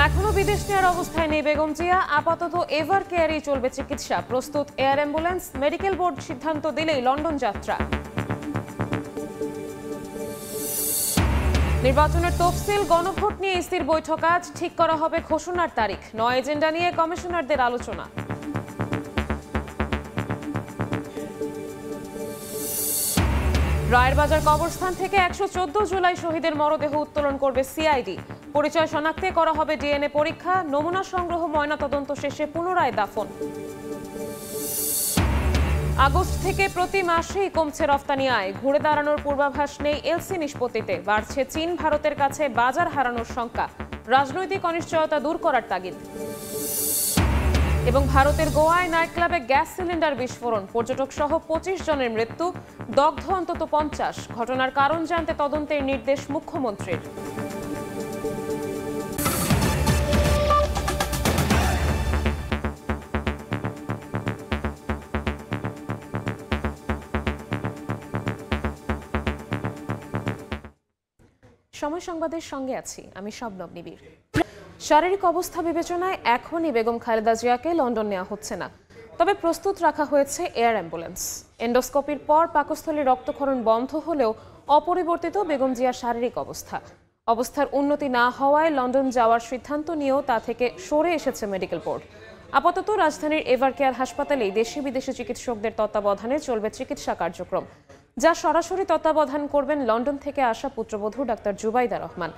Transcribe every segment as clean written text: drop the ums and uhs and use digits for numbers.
এখনো বিদেশ নেওয়ার অবস্থায় নেই বেগম জিয়া। আপাতত এভার কেয়ারেই চলবে চিকিৎসা। প্রস্তুত এয়ার অ্যাম্বুলেন্স। মেডিকেল বোর্ড সিদ্ধান্ত দিলেই লন্ডন যাত্রা। নির্বাচনের তফসিল, গণভোট নিয়ে ইসির বৈঠক আজ। ঠিক করা হবে ঘোষণার তারিখ। ৯ এজেন্ডা নিয়ে কমিশনারদের আলোচনা। রায়েরবাজার কবরস্থান থেকে ১১৪ জুলাই শহীদের মরদেহ উত্তোলন করবে সিআইডি। পরিচয় শনাক্তে করা হবে ডিএনএ পরীক্ষা। নমুনা সংগ্রহ, ময়নাতদন্ত শেষে পুনরায় দাফন। আগস্ট থেকে প্রতি মাসেই কমছে রফতানি আয়। ঘুরে দাঁড়ানোর পূর্বাভাস নেই এলসি নিষ্পত্তিতে। বাড়ছে চীন ভারতের কাছে বাজার হারানোর শঙ্কা। রাজনৈতিক অনিশ্চয়তা দূর করার তাগিদ। এবং ভারতের গোয়ায় নাইট ক্লাবে গ্যাস সিলিন্ডার বিস্ফোরণ। পর্যটক সহ ২৫ জনের মৃত্যু, দগ্ধ অন্তত ৫০। ঘটনার কারণ জানতে তদন্তের নির্দেশ মুখ্যমন্ত্রীর। সময় সংবাদের সঙ্গে আছি আমি শবনম নিবিড়। শারীরিক অবস্থা বিবেচনায় এখনই বেগম খালেদা জিয়াকে লন্ডন নেওয়া হচ্ছে না, তবে প্রস্তুত রাখা হয়েছে এয়ার অ্যাম্বুলেন্স। এন্ডোস্কোপির পর পাকস্থলীর রক্তক্ষরণ বন্ধ হলেও অপরিবর্তিত বেগম জিয়ার শারীরিক অবস্থার উন্নতি না হওয়ায় লন্ডন যাওয়ার সিদ্ধান্ত নিয়েও তা থেকে সরে এসেছে মেডিকেল বোর্ড। আপাতত রাজধানীর এভার কেয়ার হাসপাতালেই দেশি বিদেশি চিকিৎসকদের তত্ত্বাবধানে চলবে চিকিৎসা কার্যক্রম, যা সরাসরি তত্ত্বাবধান করবেন লন্ডন থেকে আসা পুত্রবধূ ডাক্তার জুবাইদা রহমান।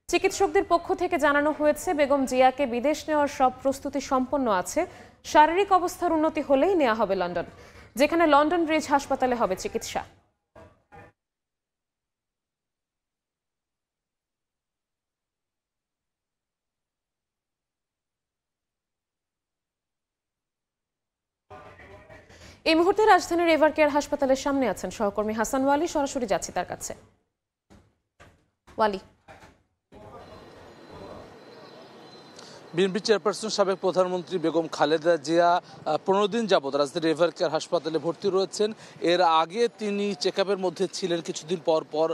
চিকিৎসকদের পক্ষ থেকে জানানো হয়েছে, বেগম জিয়াকে বিদেশ নেওয়ার সব প্রস্তুতি সম্পন্ন আছে। শারীরিক অবস্থার উন্নতি হলেই নেওয়া হবে লন্ডন, যেখানে লন্ডন ব্রিজ হাসপাতালে হবে চিকিৎসা। এই মুহূর্তে রাজধানীর এভার কেয়ার হাসপাতালের সামনে আছেন সহকর্মী হাসান ওয়ালি। সরাসরি যাচ্ছি তার কাছে। ওয়ালি, বিএনপি চেয়ারপারসন সাবেক প্রধানমন্ত্রী বেগম খালেদা জিয়া ১৫ দিন যাবৎ রাজধানীর এভার কেয়ার হাসপাতালে ভর্তি রয়েছেন। এর আগে তিনি চেকআপের মধ্যে ছিলেন কিছুদিন পর,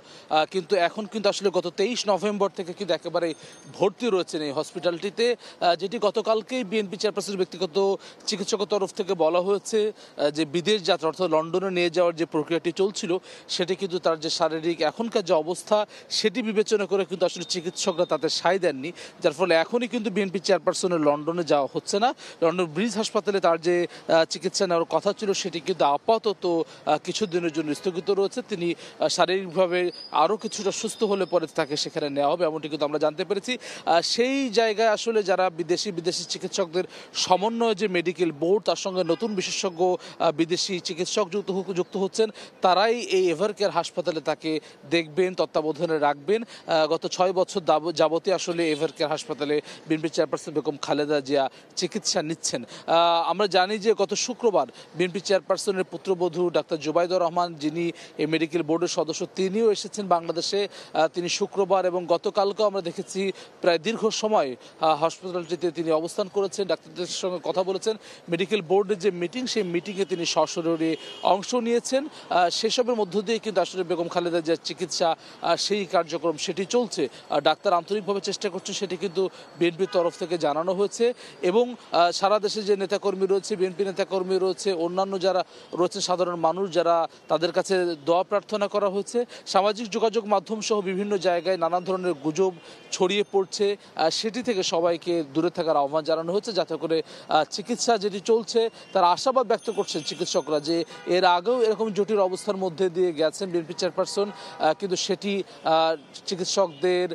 কিন্তু এখন কিন্তু আসলে গত ২৩ নভেম্বর থেকে কিন্তু একেবারে ভর্তি রয়েছেন এই হসপিটালটিতে, যেটি গতকালকেই বিএনপি চেয়ারপারসনের ব্যক্তিগত চিকিৎসকের তরফ থেকে বলা হয়েছে যে বিদেশ যাত্রা অর্থাৎ লন্ডনে নিয়ে যাওয়ার যে প্রক্রিয়াটি চলছিল সেটি কিন্তু তার যে শারীরিক এখনকার যে অবস্থা সেটি বিবেচনা করে কিন্তু আসলে চিকিৎসকরা তাতে সায় দেননি, যার ফলে এখনই কিন্তু বিএনপি চেয়ারপারসনের লন্ডনে যাওয়া হচ্ছে না। লন্ডন ব্রিজ হাসপাতালে তার যে চিকিৎসা নেওয়ার কথা ছিল সেটি কিন্তু আপাতত কিছুদিনের জন্য স্থগিত রয়েছে। তিনি শারীরিকভাবে আরও কিছুটা সুস্থ হলে পরে তাকে সেখানে নেওয়া হবে, এমনটি কিন্তু আমরা জানতে পেরেছি। সেই জায়গায় আসলে যারা বিদেশি চিকিৎসকদের সমন্বয়ে যে মেডিকেল বোর্ড, তার সঙ্গে নতুন বিশেষজ্ঞ বিদেশি চিকিৎসক যুক্ত হচ্ছেন, তারাই এই এভার কেয়ার হাসপাতালে তাকে দেখবেন, তত্ত্বাবধানে রাখবেন। গত ৬ বছর যাবতীয় আসলে এভার কেয়ার হাসপাতালে বিএনপি চেয়ারপারসন বেগম খালেদা জিয়া চিকিৎসা নিচ্ছেন। আমরা জানি যে গত শুক্রবার বিএনপি চেয়ারপারসনের পুত্রবধূ ডাক্তার জুবাইদা রহমান, যিনি এই মেডিকেল বোর্ডের সদস্য, তিনিও এসেছেন বাংলাদেশে। তিনি শুক্রবার এবং গতকালকেও আমরা দেখেছি প্রায় দীর্ঘ সময় হসপিটালটিতে তিনি অবস্থান করেছেন, ডাক্তারদের সঙ্গে কথা বলেছেন। মেডিকেল বোর্ডের যে মিটিং, সেই মিটিংয়ে তিনি সশরীরে অংশ নিয়েছেন। সেসবের মধ্য দিয়ে কিন্তু আসলে বেগম খালেদা জিয়ার চিকিৎসা সেই কার্যক্রম সেটি চলছে। ডাক্তার আন্তরিকভাবে চেষ্টা করছেন, সেটি কিন্তু বিএনপির তরফ থেকে জানানো হয়েছে। এবং সারা দেশে যে নেতাকর্মী রয়েছে, বিএনপি নেতাকর্মী রয়েছে, অন্যান্য যারা রয়েছে সাধারণ মানুষ, যারা তাদের কাছে দোয়া প্রার্থনা করা হয়েছে। সামাজিক যোগাযোগ মাধ্যম সহ বিভিন্ন জায়গায় নানা ধরনের গুজব ছড়িয়ে পড়ছে, সেটি থেকে সবাইকে দূরে থাকার আহ্বান জানানো হয়েছে, যাতে করে চিকিৎসা যেটি চলছে তার আশাবাদ ব্যক্ত করছেন চিকিৎসকরা যে এর আগেও এরকম জটিল অবস্থার মধ্যে দিয়ে গেছেন বিএনপি চেয়ারপারসন, কিন্তু সেটি চিকিৎসকদের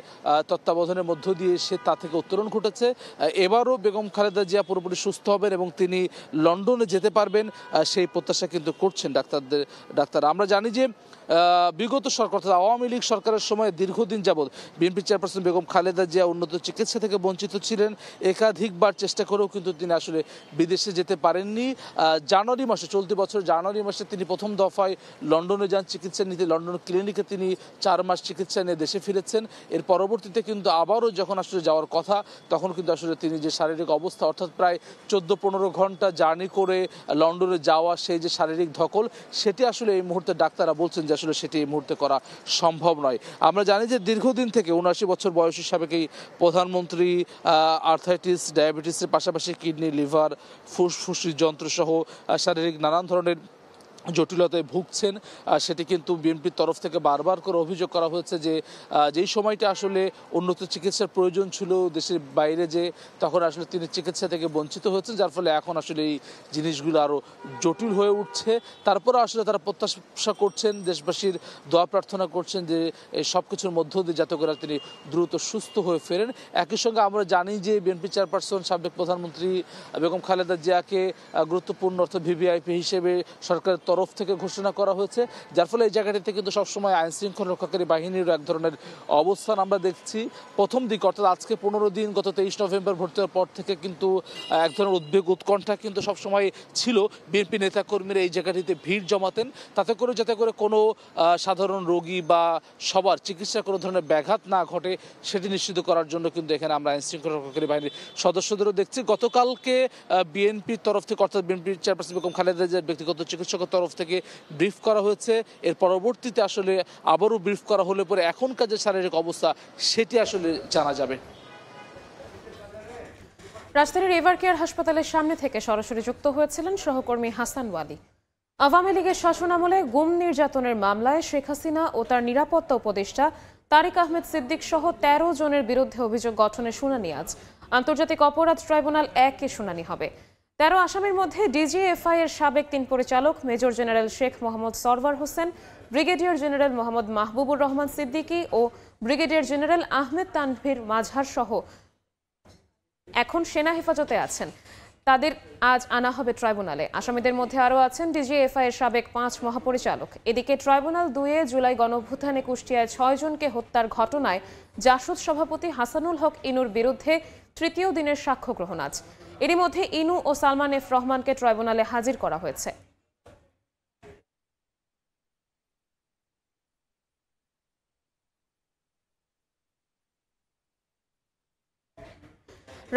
তত্ত্বাবধানের মধ্য দিয়ে তা থেকে উত্তরণ ঘটেছে। এবারও বেগম খালেদা জিয়া পুরোপুরি সুস্থ হবেন এবং তিনি লন্ডনে যেতে পারবেন, সেই প্রত্যাশা কিন্তু করছেন ডাক্তার। আমরা জানি যে বিগত সরকার অর্থাৎ আওয়ামী লীগ সরকারের সময় দীর্ঘদিন যাবৎ বিএনপি চেয়ারপারসন বেগম খালেদা জিয়া উন্নত চিকিৎসা থেকে বঞ্চিত ছিলেন। একাধিকবার চেষ্টা করেও কিন্তু তিনি আসলে বিদেশে যেতে পারেননি। চলতি বছর জানুয়ারি মাসে তিনি প্রথম দফায় লন্ডনে যান চিকিৎসা নিতে। লন্ডন ক্লিনিকে তিনি ৪ মাস চিকিৎসা নিয়ে দেশে ফিরেছেন। এর পরবর্তীতে কিন্তু আবারও যখন আসলে যাওয়ার কথা, তখন কিন্তু আসলে তিনি যে শারীরিক অবস্থা অর্থাৎ প্রায় ১৪-১৫ ঘন্টা জার্নি করে লন্ডনে যাওয়া, সেই যে শারীরিক ধকল, সেটি আসলে এই মুহূর্তে ডাক্তাররা বলছেন যে আসলে সেটি এই মুহূর্তে করা সম্ভব নয়। আমরা জানি যে দীর্ঘদিন থেকে ৭৯ বছর বয়সী সাবেক এই প্রধানমন্ত্রী আর্থাইটিস, ডায়াবেটিসের পাশাপাশি কিডনি, লিভার, ফুসফুস যন্ত্রসহ শারীরিক নানান ধরনের জটিলতায় ভুগছেন। সেটি কিন্তু বিএনপির তরফ থেকে বারবার করে অভিযোগ করা হয়েছে যে যেই সময়টা আসলে উন্নত চিকিৎসার প্রয়োজন ছিল দেশের বাইরে, যে তখন আসলে তিনি চিকিৎসা থেকে বঞ্চিত হয়েছেন, যার ফলে এখন আসলে এই জিনিসগুলো আরও জটিল হয়ে উঠছে। তারপরে আসলে তারা প্রত্যাশা করছেন, দেশবাসীর দোয়া প্রার্থনা করছেন যে এই সব কিছুর মধ্য দিয়ে যাতে করে তিনি দ্রুত সুস্থ হয়ে ফেরেন। একই সঙ্গে আমরা জানি যে বিএনপি চেয়ারপারসন সাবেক প্রধানমন্ত্রী বেগম খালেদা জিয়াকে গুরুত্বপূর্ণ অর্থাৎ ভিভিআইপি হিসেবে সরকারের তরফ থেকে ঘোষণা করা হয়েছে, যার ফলে এই জায়গাটিতে কিন্তু সবসময় আইন শৃঙ্খলা রক্ষাকারী বাহিনীর এক ধরনের অবস্থান আমরা দেখছি। প্রথম দিক অর্থাৎ আজকে 15 দিন, গত 23 নভেম্বর ভর্তি হওয়ার পর থেকে কিন্তু এক ধরনের উদ্বেগ উৎকণ্ঠা কিন্তু সবসময় ছিল। বিএনপি নেতাকর্মীরা এই জায়গাটিতে ভিড় জমাতেন তাতে করে যাতে করে কোনো সাধারণ রোগী বা সবার চিকিৎসা কোনো ধরনের ব্যাঘাত না ঘটে সেটি নিশ্চিত করার জন্য কিন্তু এখানে আমরা আইন শৃঙ্খলা রক্ষাকারী বাহিনীর সদস্যদেরও দেখছি। গতকালকে বিএনপির তরফ থেকে অর্থাৎ বিএনপির চেয়ারপারসন বেগম খালেদা জিয়ার ব্যক্তিগত চিকিৎসকের তরফ থেকে ব্রিফ করা হয়েছে। এর পরবর্তীতে আসলে আবারও ব্রিফ করা হলে পরে এখনকার যে শারীরিক অবস্থা সেটি আসলে জানা যাবে। রাজধানীর এভার কেয়ার হাসপাতালের সামনে থেকে সরাসরি যুক্ত হয়েছিলেন সহকর্মী হাসান ওয়ালি। আওয়ামী লীগের শাসনামলে গুম নির্যাতনের মামলায় শেখ হাসিনা ও তার নিরাপত্তা উপদেষ্টা তারিক আহমেদ সিদ্দিক সহ ১৩ জনের বিরুদ্ধে অভিযোগ গঠনের শুনানি আজ আন্তর্জাতিক অপরাধ ট্রাইব্যুনাল ১-এ শুনানি হবে। ১৩ আসামির মধ্যে ডিজিএফআই এর সাবেক ৩ পরিচালক major general Sheikh Mohammad Sarwar Hossain, brigadier general Mohammad Mahbubur Rahman Siddiqui ও ব্রিগেডিয়ার জেনারেল আহমেদ তানভীর মাজহার সহ এখন সেনা হেফাজতে আছেন। তাদের আজ আনা হবে ট্রাইব্যুনালে। আসামিদের মধ্যে আরও আছেন ডিজিএফআই এর সাবেক ৫ মহাপরিচালক। এদিকে ট্রাইব্যুনাল ২-এ জুলাই গণঅভ্যুত্থানে কুষ্টিয়ায় ৬ জনকে হত্যার ঘটনায় জাসদ সভাপতি হাসানুল হক ইনুর বিরুদ্ধে তৃতীয় দিনের সাক্ষ্য গ্রহণ আজ। এরই মধ্যে ইনু ও সালমান এফ রহমানকে ট্রাইব্যুনালে হাজির করা হয়েছে।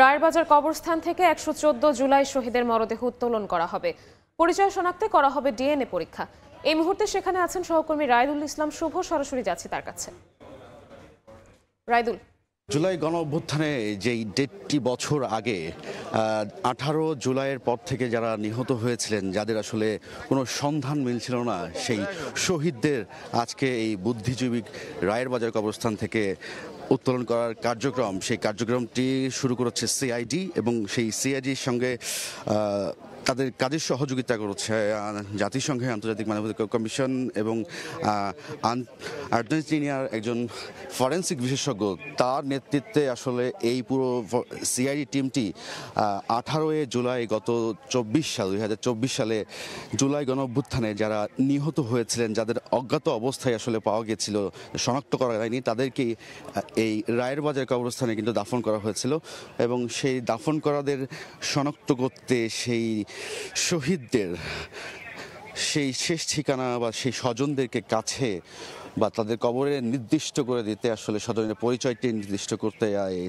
রায়েরবাজার কবরস্থান থেকে ১১৪ জুলাই শহীদের মরদেহ উত্তোলন করা হবে। পরিচয় শনাক্তে করা হবে ডিএনএ পরীক্ষা। এই মুহূর্তে সেখানে আছেন সহকর্মী রায়দুল ইসলাম শুভ, সরাসরি যাচ্ছি তার কাছে। রায়দুল, জুলাই গণ অভ্যুত্থানে যেই দেড়টি বছর আগে 18 জুলাইয়ের পর থেকে যারা নিহত হয়েছিলেন, যাদের আসলে কোনো সন্ধান মিলছিল না, সেই শহীদদের আজকে এই বুদ্ধিজীবী রায়েরবাজার কবরস্থান থেকে উত্তোলন করার কার্যক্রম, সেই কার্যক্রমটি শুরু করেছে সিআইডি এবং সেই সিআইডির সঙ্গে তাদের কাজের সহযোগিতা করছে জাতিসংঘের আন্তর্জাতিক মানবাধিকার কমিশন এবং আর্জেন্টিনার একজন ফরেন্সিক বিশেষজ্ঞ, তার নেতৃত্বে আসলে এই পুরো সিআইডি টিমটি 18 জুলাই গত 2024 সালে জুলাই গণঅভ্যুত্থানে যারা নিহত হয়েছিলেন, যাদের অজ্ঞাত অবস্থায় আসলে পাওয়া গেছিল, শনাক্ত করা যায়নি, তাদেরকে এই রায়েরবাজার কবরস্থানে কিন্তু দাফন করা হয়েছিল এবং সেই দাফন করাদের শনাক্ত করতে সেই শহীদদের সেই শেষ ঠিকানা বা সেই স্বজনদেরকে কাছে বা তাদের কবরে নির্দিষ্ট করে দিতে আসলে স্বজনের পরিচয়টি নির্দিষ্ট করতে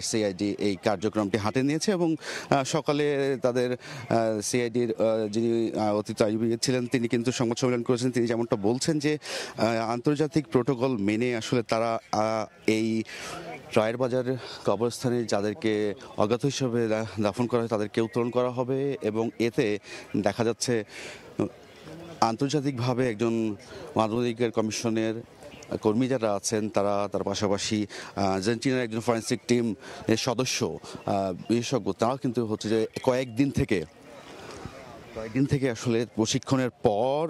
সিআইডি এই কার্যক্রমটি হাতে নিয়েছে এবং সকালে তাদের সিআইডির যিনি অতীত আইবি ছিলেন তিনি কিন্তু সংবাদ সম্মেলন করেছেন। তিনি যেমনটা বলছেন যে আন্তর্জাতিক প্রোটোকল মেনে আসলে তারা এই রায়েরবাজার কবরস্থানে যাদেরকে অজ্ঞাত হিসেবে দাফন করা হয় তাদেরকে উত্তোলন করা হবে এবং এতে দেখা যাচ্ছে আন্তর্জাতিকভাবে একজন মানবাধিকার কমিশনের কর্মী যারা আছেন তারা, তার পাশাপাশি আর্জেন্টিনার একজন ফরেন্সিক টিম সদস্য বিশেষজ্ঞ, তারাও কিন্তু হচ্ছে যে কয়েকদিন থেকে আসলে প্রশিক্ষণের পর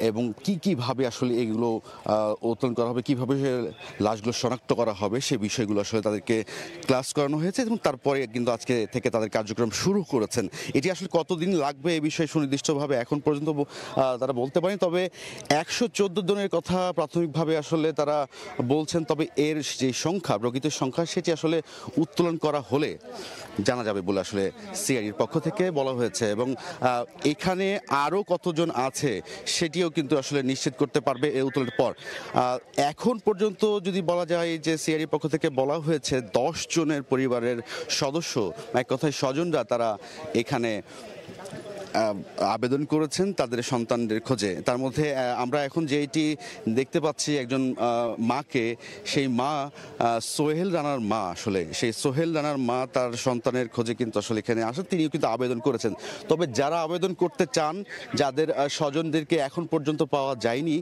এবং কিভাবে আসলে এগুলো উত্তোলন করা হবে, কিভাবে লাশগুলো শনাক্ত করা হবে, সেই বিষয়গুলো আসলে তাদেরকে ক্লাস করানো হয়েছে এবং তারপরে কিন্তু আজকে থেকে তাদের কার্যক্রম শুরু করেছেন। এটি আসলে কতদিন লাগবে এই বিষয়ে সুনির্দিষ্টভাবে এখন পর্যন্ত তারা বলতে পারেন, তবে 114 জনের কথা প্রাথমিকভাবে আসলে তারা বলছেন। তবে এর যে সংখ্যা, প্রকৃত সংখ্যা, সেটি আসলে উত্তোলন করা হলে জানা যাবে বলে আসলে সিআইডির পক্ষ থেকে বলা হয়েছে এবং এখানে আরও কতজন আছে সেটিও কিন্তু আসলে নিশ্চিত করতে পারবে এই উত্তোলনের পর। এখন পর্যন্ত যদি বলা যায় যে সিআইডির পক্ষ থেকে বলা হয়েছে 10 জনের পরিবারের সদস্য, এক কথায় স্বজনরা, তারা এখানে আবেদন করেছেন তাদের সন্তানদের খোঁজে। তার মধ্যে আমরা এখন যেটি দেখতে পাচ্ছি একজন মাকে, সেই মা সোহেল রানার মা, আসলে সেই সোহেল রানার মা তার সন্তানের খোঁজে কিন্তু আসলে এখানে আসেন, তিনিও কিন্তু আবেদন করেছেন। তবে যারা আবেদন করতে চান, যাদের স্বজনদেরকে এখন পর্যন্ত পাওয়া যায়নি,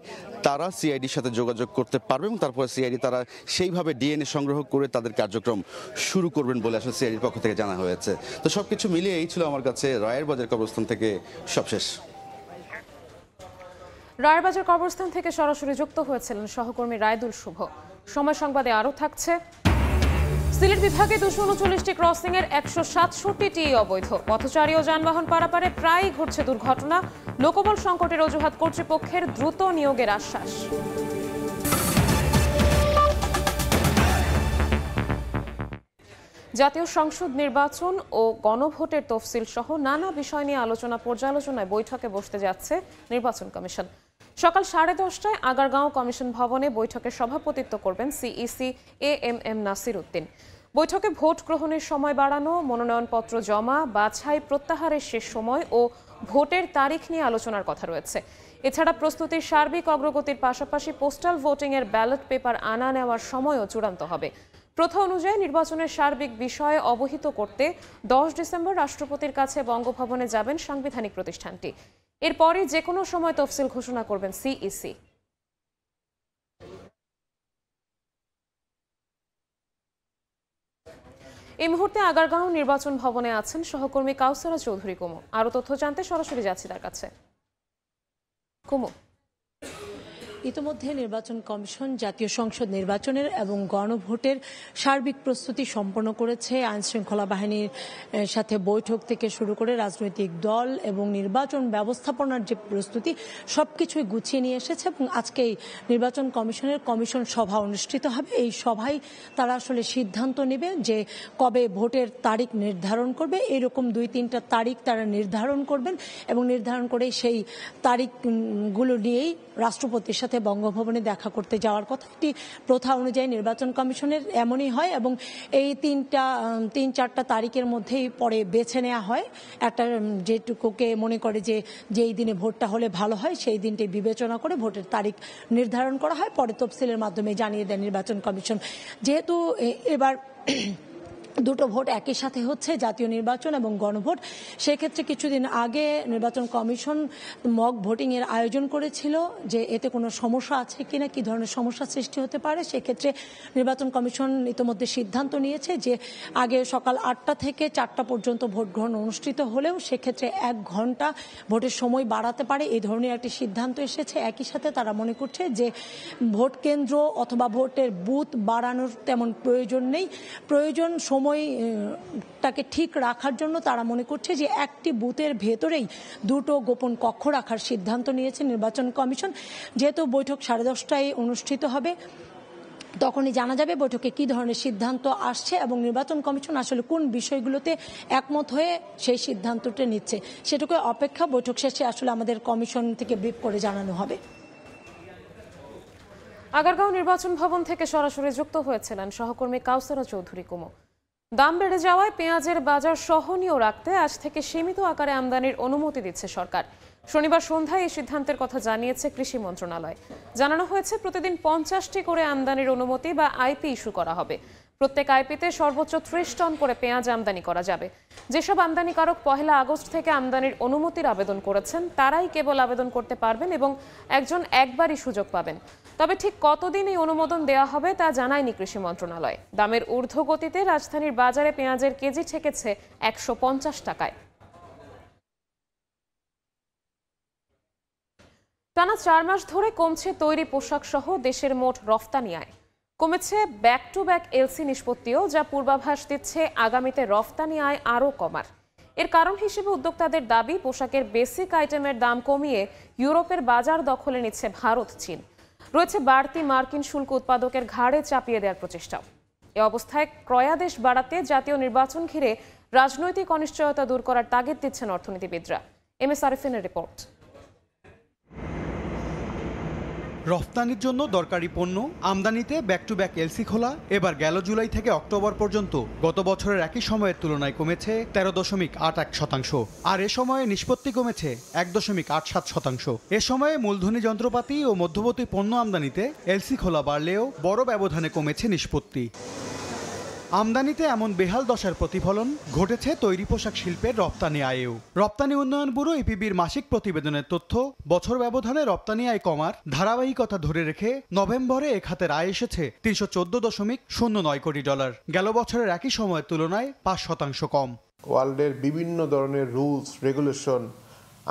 তারা সিআইডির সাথে যোগাযোগ করতে পারবে এবং তারপরে সিআইডি তারা সেইভাবে ডিএনএ সংগ্রহ করে তাদের কার্যক্রম শুরু করবেন বলে আসলে সিআইডির পক্ষ থেকে জানা হয়েছে। তো সবকিছু মিলিয়ে এই ছিল আমার কাছে রায়ের বাজার কবরস্থান থেকে সবশেষ। রায়ের বাজার কবরস্থান থেকে সরাসরি যুক্ত হয়েছিলেন সহকর্মী রায়দুল শুভ। সময় সংবাদে আরও থাকছে, সিলেট বিভাগে 239টি ক্রসিং এর 167টি অবৈধ, পথচারী ও যানবাহন পারাপারে প্রায়ই ঘটছে দুর্ঘটনা, লোকবল সংকটের অজুহাত কর্তৃপক্ষের দ্রুত নিয়োগের আশ্বাস। জাতীয় সংসদ নির্বাচন ও গণভোটের তফসিল সহ নানা বিষয় নিয়ে আলোচনা পর্যালোচনায় বৈঠকে বসতে যাচ্ছে নির্বাচন কমিশন। সকাল 10:30টায় আগারগাঁও কমিশন ভবনে বৈঠকে সভাপতিত্ব করবেন সিইসি এএমএম নাসির উদ্দিন। বৈঠকে ভোট গ্রহণের সময় বাড়ানো, মনোনয়নপত্র জমা, বাছাই প্রত্যাহারের শেষ সময় ও ভোটের তারিখ নিয়ে আলোচনার কথা রয়েছে। এছাড়া প্রস্তুতির সার্বিক অগ্রগতির পাশাপাশি পোস্টাল ভোটিং এর ব্যালট পেপার আনা নেওয়ার সময়ও চূড়ান্ত হবে। প্রথা অনুযায়ী নির্বাচনের সার্বিক বিষয়ে অবহিত করতে 10 ডিসেম্বর রাষ্ট্রপতির কাছে বঙ্গভবনে যাবেন সাংবিধানিক প্রতিষ্ঠানটি। এরপরই যে কোনো সময় তফসিল ঘোষণা করবেন সিইসি। এই মুহূর্তে আগারগাঁও নির্বাচন ভবনে আছেন সহকর্মী কাউসারা চৌধুরী কুমু। আরো তথ্য জানতে সরাসরি যাচ্ছি তার কাছে। কুমু, ইতিমধ্যে নির্বাচন কমিশন জাতীয় সংসদ নির্বাচনের এবং গণভোটের সার্বিক প্রস্তুতি সম্পন্ন করেছে। আইনশৃঙ্খলা বাহিনীর সাথে বৈঠক থেকে শুরু করে রাজনৈতিক দল এবং নির্বাচন ব্যবস্থাপনার যে প্রস্তুতি সবকিছুই গুছিয়ে নিয়ে এসেছে এবং আজকেই নির্বাচন কমিশনের কমিশন সভা অনুষ্ঠিত হবে। এই সভায় তারা আসলে সিদ্ধান্ত নেবে যে কবে ভোটের তারিখ নির্ধারণ করবে। এরকম 2-3টা তারিখ তারা নির্ধারণ করবেন এবং নির্ধারণ করে সেই তারিখগুলো নিয়েই রাষ্ট্রপতির সাথে বঙ্গভবনে দেখা করতে যাওয়ার কথা। একটি প্রথা অনুযায়ী নির্বাচন কমিশনের এমনই হয় এবং এই 3-4টা তারিখের মধ্যেই পরে বেছে নেওয়া হয়। একটা যেটুকুকে মনে করে যে যেই দিনে ভোটটা হলে ভালো হয় সেই দিনটি বিবেচনা করে ভোটের তারিখ নির্ধারণ করা হয়, পরে তফসিলের মাধ্যমে জানিয়ে দেয় নির্বাচন কমিশন। যেহেতু এবার দুটো ভোট একই সাথে হচ্ছে, জাতীয় নির্বাচন এবং গণভোট, সেক্ষেত্রে কিছুদিন আগে নির্বাচন কমিশন মক ভোটিং এর আয়োজন করেছিল যে এতে কোনো সমস্যা আছে কিনা, কি ধরনের সমস্যা সৃষ্টি হতে পারে। সেক্ষেত্রে নির্বাচন কমিশন ইতিমধ্যে সিদ্ধান্ত নিয়েছে যে আগে সকাল 8টা থেকে 4টা পর্যন্ত ভোট গ্রহণ অনুষ্ঠিত হলেও সেক্ষেত্রে 1 ঘন্টা ভোটের সময় বাড়াতে পারে, এই ধরনের একটি সিদ্ধান্ত এসেছে। একই সাথে তারা মনে করছে যে ভোট কেন্দ্র অথবা ভোটের বুথ বাড়ানোর তেমন প্রয়োজন নেই। প্রয়োজন সময়টাকে ঠিক রাখার জন্য তারা মনে করছে যে একটি বুথের ভেতরেই 2টো গোপন কক্ষ রাখার সিদ্ধান্ত নিয়েছে নির্বাচন কমিশন। যেহেতু বৈঠক 10:30টায় অনুষ্ঠিত হবে, তখনই জানা যাবে বৈঠকে কি ধরনের সিদ্ধান্ত আসছে এবং নির্বাচন কমিশন আসলে কোন বিষয়গুলোতে একমত হয়ে সেই সিদ্ধান্তটা নিচ্ছে। সেটুকু অপেক্ষা, বৈঠক শেষে আসলে আমাদের কমিশন থেকে ব্রিফ করে জানানো হবে। আগারগাঁও নির্বাচন ভবন থেকে সরাসরি যুক্ত হয়েছিলেন সহকর্মী কাউসারা চৌধুরী কুমু। দাম বেড়ে যাওয়ায় পেঁয়াজের বাজার সহনীয় রাখতে আজ থেকে সীমিত আকারে আমদানির অনুমতি দিচ্ছে সরকার। শনিবার সন্ধ্যায় এই সিদ্ধান্তের কথা জানিয়েছে কৃষি মন্ত্রণালয়। জানানো হয়েছে প্রতিদিন 50টি করে আমদানির অনুমতি বা আইপি ইস্যু করা হবে। প্রত্যেক আইপিতে সর্বোচ্চ 30 টন করে পেঁয়াজ আমদানি করা যাবে। যেসব আমদানিকারক 1 আগস্ট থেকে আমদানির অনুমতির আবেদন করেছেন তারাই কেবল আবেদন করতে পারবেন এবং একবারই সুযোগ পাবেন। তবে ঠিক কতদিন এই অনুমোদন দেওয়া হবে তা জানায়নি কৃষি মন্ত্রণালয়। দামের ঊর্ধ্বগতিতে রাজধানীর বাজারে পেঁয়াজের কেজি ঠেকেছে 150 টাকায়। টানা 4 মাস ধরে কমছে তৈরি পোশাক সহ দেশের মোট রফতানি আয়। কমেছে ব্যাক টু ব্যাক এলসি নিষ্পত্তিও, যা পূর্বাভাস দিচ্ছে আগামীতে রফতানি আয় আরও কমার। এর কারণ হিসেবে উদ্যোক্তাদের দাবি, পোশাকের বেসিক আইটেমের দাম কমিয়ে ইউরোপের বাজার দখলে নিচ্ছে ভারত, চীন। রয়েছে বাড়তি মার্কিন শুল্ক উৎপাদকের ঘাড়ে চাপিয়ে দেওয়ার প্রচেষ্টাও। এ অবস্থায় ক্রয়াদেশ বাড়াতে জাতীয় নির্বাচন ঘিরে রাজনৈতিক অনিশ্চয়তা দূর করার তাগিদ দিচ্ছেন অর্থনীতিবিদরা। MS আরিফিনের report. রফতানির জন্য দরকারি পণ্য আমদানিতে ব্যাক টু ব্যাক এলসি খোলা এবার গেল জুলাই থেকে অক্টোবর পর্যন্ত গত বছরের একই সময়ের তুলনায় কমেছে 13.81%। আর এ সময়ে নিষ্পত্তি কমেছে 1.87%। এ সময়ে মূলধনী যন্ত্রপাতি ও মধ্যবর্তী পণ্য আমদানিতে এলসি খোলা বাড়লেও বড় ব্যবধানে কমেছে নিষ্পত্তি। আমদানিতে এমন বেহাল দশার প্রতিফলন ঘটেছে তৈরি পোশাক শিল্পের রপ্তানি আয়েও। রপ্তানি উন্নয়ন ব্যুরো ইপিবির মাসিক প্রতিবেদনের তথ্য, বছর ব্যবধানে রপ্তানি আয় কমার ধারাবাহিকতা ধরে রেখে নভেম্বরে এ খাতের আয় এসেছে $314.09 কোটি। গেল বছরের একই সময়ের তুলনায় 5% কম। ওয়ার্ল্ডের বিভিন্ন ধরনের রুলস রেগুলেশন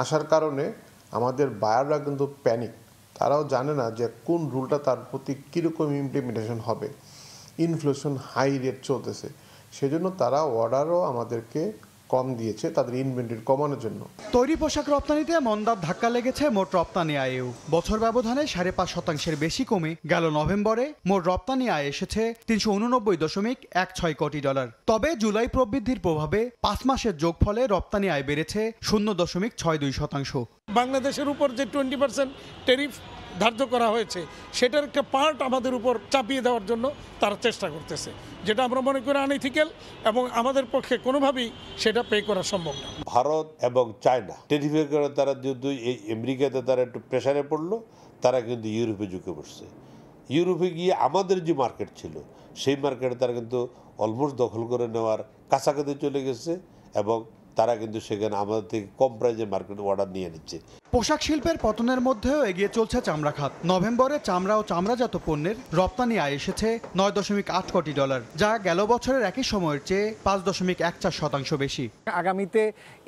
আসার কারণে আমাদের বায়াররা কিন্তু প্যানিক। তারাও জানে না যে কোন রুলটা তার প্রতি কীরকম ইমপ্লিমেন্টেশন হবে। ইনফ্লেশন হাই রেট চলতেছে, সেজন্য তারা অর্ডারও আমাদেরকে কম দিয়েছে তাদের ইনভেন্টরি কমানোর জন্য। তৈরি পোশাক রপ্তানিতে মন্দার ধাক্কা লেগেছে মোট রপ্তানি আয়েও। বছর ব্যবধানে 5.5% বেশি কমে গেল নভেম্বরে মোট রপ্তানি আয় এসেছে $389.16 কোটি। তবে জুলাই প্রবৃদ্ধির প্রভাবে 5 মাসের যোগফলে রপ্তানি আয় বেড়েছে 0.62%। বাংলাদেশের উপর যে 20% ট্যারিফ ধার্য করা হয়েছে সেটার একটা পার্ট আমাদের উপর চাপিয়ে দেওয়ার জন্য তারা চেষ্টা করতেছে, যেটা আমরা মনে করি আনইথিক্যাল এবং আমাদের পক্ষে কোনোভাবেই সেটা পে করা সম্ভব না। ভারত এবং চায়না ট্যারিফের কারণে তারা যদি এই আমেরিকাতে তারা একটু প্রেসারে পড়লো, তারা কিন্তু ইউরোপে ঝুঁকে পড়ছে। ইউরোপে গিয়ে আমাদের যে মার্কেট ছিল সেই মার্কেটে তারা কিন্তু অলমোস্ট দখল করে নেওয়ার কাছাকাছি চলে গেছে এবং তারা কিন্তু সেখানে আমাদের থেকে কম প্রাইজে মার্কেট অর্ডার নিয়ে নিচ্ছে। পোশাক শিল্পের পতনের মধ্যেও এগিয়ে চলছে চামড়া খাত। নভেম্বরে চামড়া ও চামড়াজাত পণ্যের রপ্তানি আয় এসেছে $9.8 কোটি, যা গেল বছরের একই সময়ের চেয়ে 5.14% বেশি। আগামীতে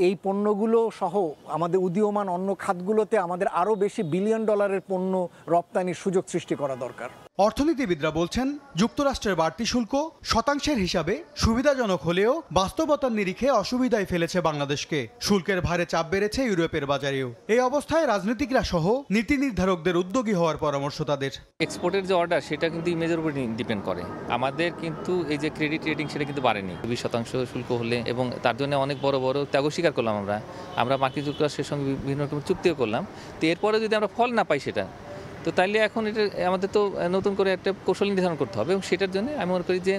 এই পণ্যগুলো সহ আমাদের উদীয়মান অন্য খাতগুলোতে আমাদের আরও বেশি $1 বিলিয়ন পণ্য রপ্তানির সুযোগ সৃষ্টি করা দরকার। অর্থনীতিবিদরা বলছেন, যুক্তরাষ্ট্রের বাড়তি শুল্ক শতাংশের হিসাবে সুবিধাজনক হলেও বাস্তবতার নিরিখে অসুবিধায় ফেলেছে বাংলাদেশকে। শুল্কের ভারে চাপ বেড়েছে ইউরোপের বাজারেও। এই অবস্থায় রাজনীতিকরা সহ নীতি নির্ধারকদের উদ্যোগী হওয়ার পরামর্শ তাদের। এক্সপোর্টের যে অর্ডার সেটা কিন্তু ইমেজের উপর ডিপেন্ড করে। আমাদের কিন্তু এই যে ক্রেডিট রেটিং সেটা কিন্তু বাড়েনি। 20% শুল্ক হলে এবং তার জন্য অনেক বড় বড় ত্যাগ স্বীকার করলাম আমরা মার্কিন যুক্তরাষ্ট্রের সঙ্গে বিভিন্ন রকম চুক্তিও করলাম। তো এরপরে যদি আমরা ফল না পাই সেটা, তো তাইলে এখন এটা আমাদের তো নতুন করে একটা কৌশল নির্ধারণ করতে হবে এবং সেটার জন্য আমি মনে করি যে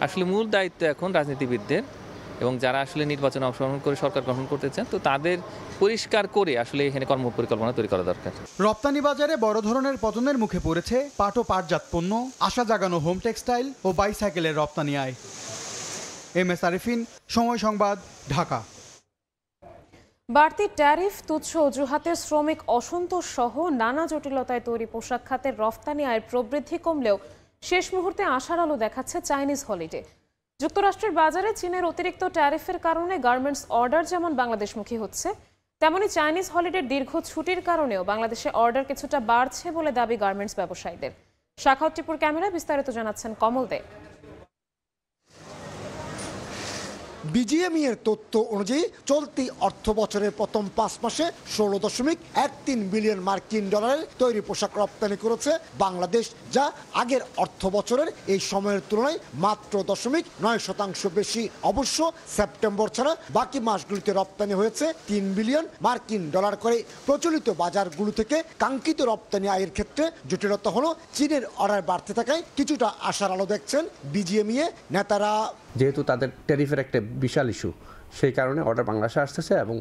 আসলে মূল দায়িত্ব এখন রাজনীতিবিদদের এবং যারা আসলে নির্বাচনে অংশগ্রহণ করে সরকার গঠন করতে চান, তো তাদের পরিষ্কার করে আসলে এখানে কর্মপরিকল্পনা তৈরি করা দরকার। রপ্তানি বাজারে বড় ধরনের পতনের মুখে পড়েছে পাট ও পাটজাত পণ্য, আশা জাগানো হোম টেক্সটাইল ও বাইসাইকেলের রপ্তানি আয়। MS আরিফিন, সময় সংবাদ, ঢাকা। বাড়তি ট্যারিফ, তুচ্ছ অজুহাতে শ্রমিক অসন্তোষ সহ নানা জটিলতায় তৈরি পোশাক খাতের রফতানি আয়ের প্রবৃদ্ধি কমলেও শেষ মুহূর্তে আশার আলো দেখাচ্ছে চাইনিজ হলিডে। যুক্তরাষ্ট্রের বাজারে চীনের অতিরিক্ত ট্যারিফের কারণে গার্মেন্টস অর্ডার যেমন বাংলাদেশমুখী হচ্ছে, তেমনি চাইনিজ হলিডের দীর্ঘ ছুটির কারণেও বাংলাদেশে অর্ডার কিছুটা বাড়ছে বলে দাবি গার্মেন্টস ব্যবসায়ীদের। শাখাউত টিপুর ক্যামেরা বিস্তারিত জানাচ্ছেন কমল দে। বিজিএমই এর তথ্য অনুযায়ী চলতি অর্থ বছরের প্রথম 5 মাসে 16.13 বিলিয়ন মার্কিন ডলারের তৈরি পোশাক রপ্তানি করেছে বাংলাদেশ, যা আগের অর্থ বছরের এই সময়ের তুলনায় মাত্র 0.9% বেশি। অবশ্য সেপ্টেম্বর ছাড়া বাকি মাসগুলিতে রপ্তানি হয়েছে 3 বিলিয়ন মার্কিন ডলার করে। প্রচলিত বাজারগুলো থেকে কাঙ্ক্ষিত রপ্তানি আয়ের ক্ষেত্রে জটিলতা হলো চীনের অর্ডার বাড়তে থাকায় কিছুটা আশার আলো দেখছেন বিজিএমইএ নেতারা। যেহেতু তাদের ট্যারিফের একটা বিশাল ইস্যু, সেই কারণে অর্ডার বাংলাদেশে আসতেছে এবং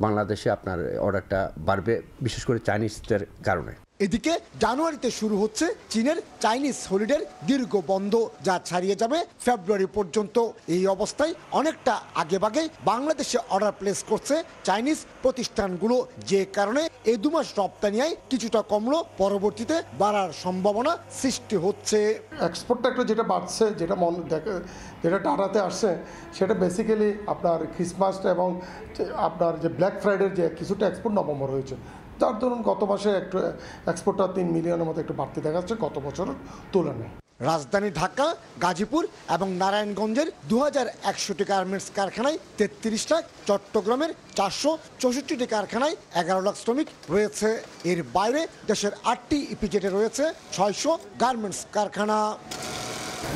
বাংলাদেশে আপনার অর্ডারটা বাড়বে, বিশেষ করে চাইনিজদের কারণে। এদিকে জানুয়ারিতে শুরু হচ্ছে চীনের চাইনিজ হলিডের দীর্ঘ বন্ধ, যা ছাড়িয়ে যাবে ফেব্রুয়ারি পর্যন্ত। এই অবস্থায় অনেকটা আগেভাগে বাংলাদেশে অর্ডার প্লেস করছে চাইনিজ প্রতিষ্ঠানগুলো, যে কারণে এই 2 মাস রপ্তানি আয় কিছুটা কমলো, পরবর্তীতে বাড়ার সম্ভাবনা সৃষ্টি হচ্ছে। এক্সপোর্টটা একটু যেটা বাড়ছে, যেটা ডাটাতে আসছে, সেটা বেসিক্যালি আপনার ক্রিসমাস এবং আপনার যে ব্ল্যাক ফ্রাইডের যে কিছুটা এক্সপোর্ট নভেম্বর হয়েছে, তার ধরুন গত মাসে একটু এক্সপোর্টটা 3 মিলিয়নের মতো একটু বাড়তি দেখা যাচ্ছে গত বছরের তুলনায়। রাজধানী ঢাকা, গাজীপুর এবং নারায়ণগঞ্জের 2100টি গার্মেন্টস কারখানায় 33 লাখ, চট্টগ্রামের 464টি কারখানায় 11 লাখ শ্রমিক রয়েছে। এর বাইরে দেশের 8টি ইপিজেডে রয়েছে 600 গার্মেন্টস কারখানা।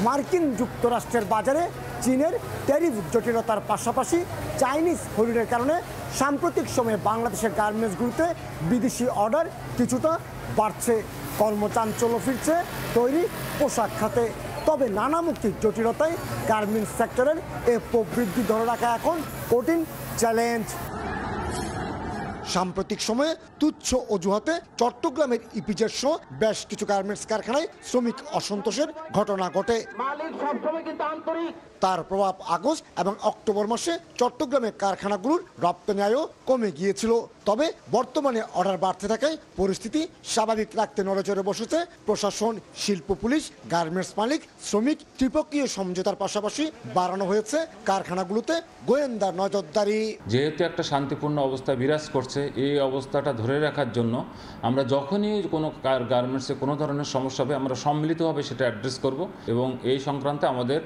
মার্কিন যুক্তরাষ্ট্রের বাজারে চীনের ট্যারিফ জটিলতার পাশাপাশি চাইনিজ হলিডের কারণে সাম্প্রতিক সময়ে বাংলাদেশের গার্মেন্টসগুলোতে বিদেশি অর্ডার কিছুটা বাড়ছে। কর্মচাঞ্চল্য ফিরছে তৈরি পোশাক খাতে। তবে নানামুখী জটিলতায় গার্মেন্টস সেক্টরের এ প্রবৃদ্ধি ধরে রাখা এখন কঠিন চ্যালেঞ্জ। সাম্প্রতিক সময়ে তুচ্ছ অজুহাতে চট্টগ্রামের ইপিজেড সহ বেশ কিছু গার্মেন্টস কারখানায় শ্রমিক অসন্তোষের ঘটনা ঘটে। তার প্রভাব আগস্ট এবং অক্টোবর মাসে চট্টগ্রামের কারখানাগুলোর রপ্তানি আয়ও কমে গিয়েছিল। তবে বর্তমানে অর্ডার বাড়তে থাকায় পরিস্থিতি স্বাভাবিক রাখতে নড়েচড়ে বসেছে প্রশাসন, শিল্প পুলিশ, গার্মেন্টস মালিক, শ্রমিক। ত্রিপক্ষীয় সমঝোতার পাশাপাশি বাড়ানো হয়েছে কারখানাগুলোতে গোয়েন্দা নজরদারি। যেহেতু একটা শান্তিপূর্ণ অবস্থা বিরাজ করছে, এই অবস্থাটা ধরে রাখার জন্য আমরা যখনই কোনো গার্মেন্টসে কোনো ধরনের সমস্যা হবে আমরা সম্মিলিতভাবে সেটা অ্যাড্রেস করব এবং এই সংক্রান্তে আমাদের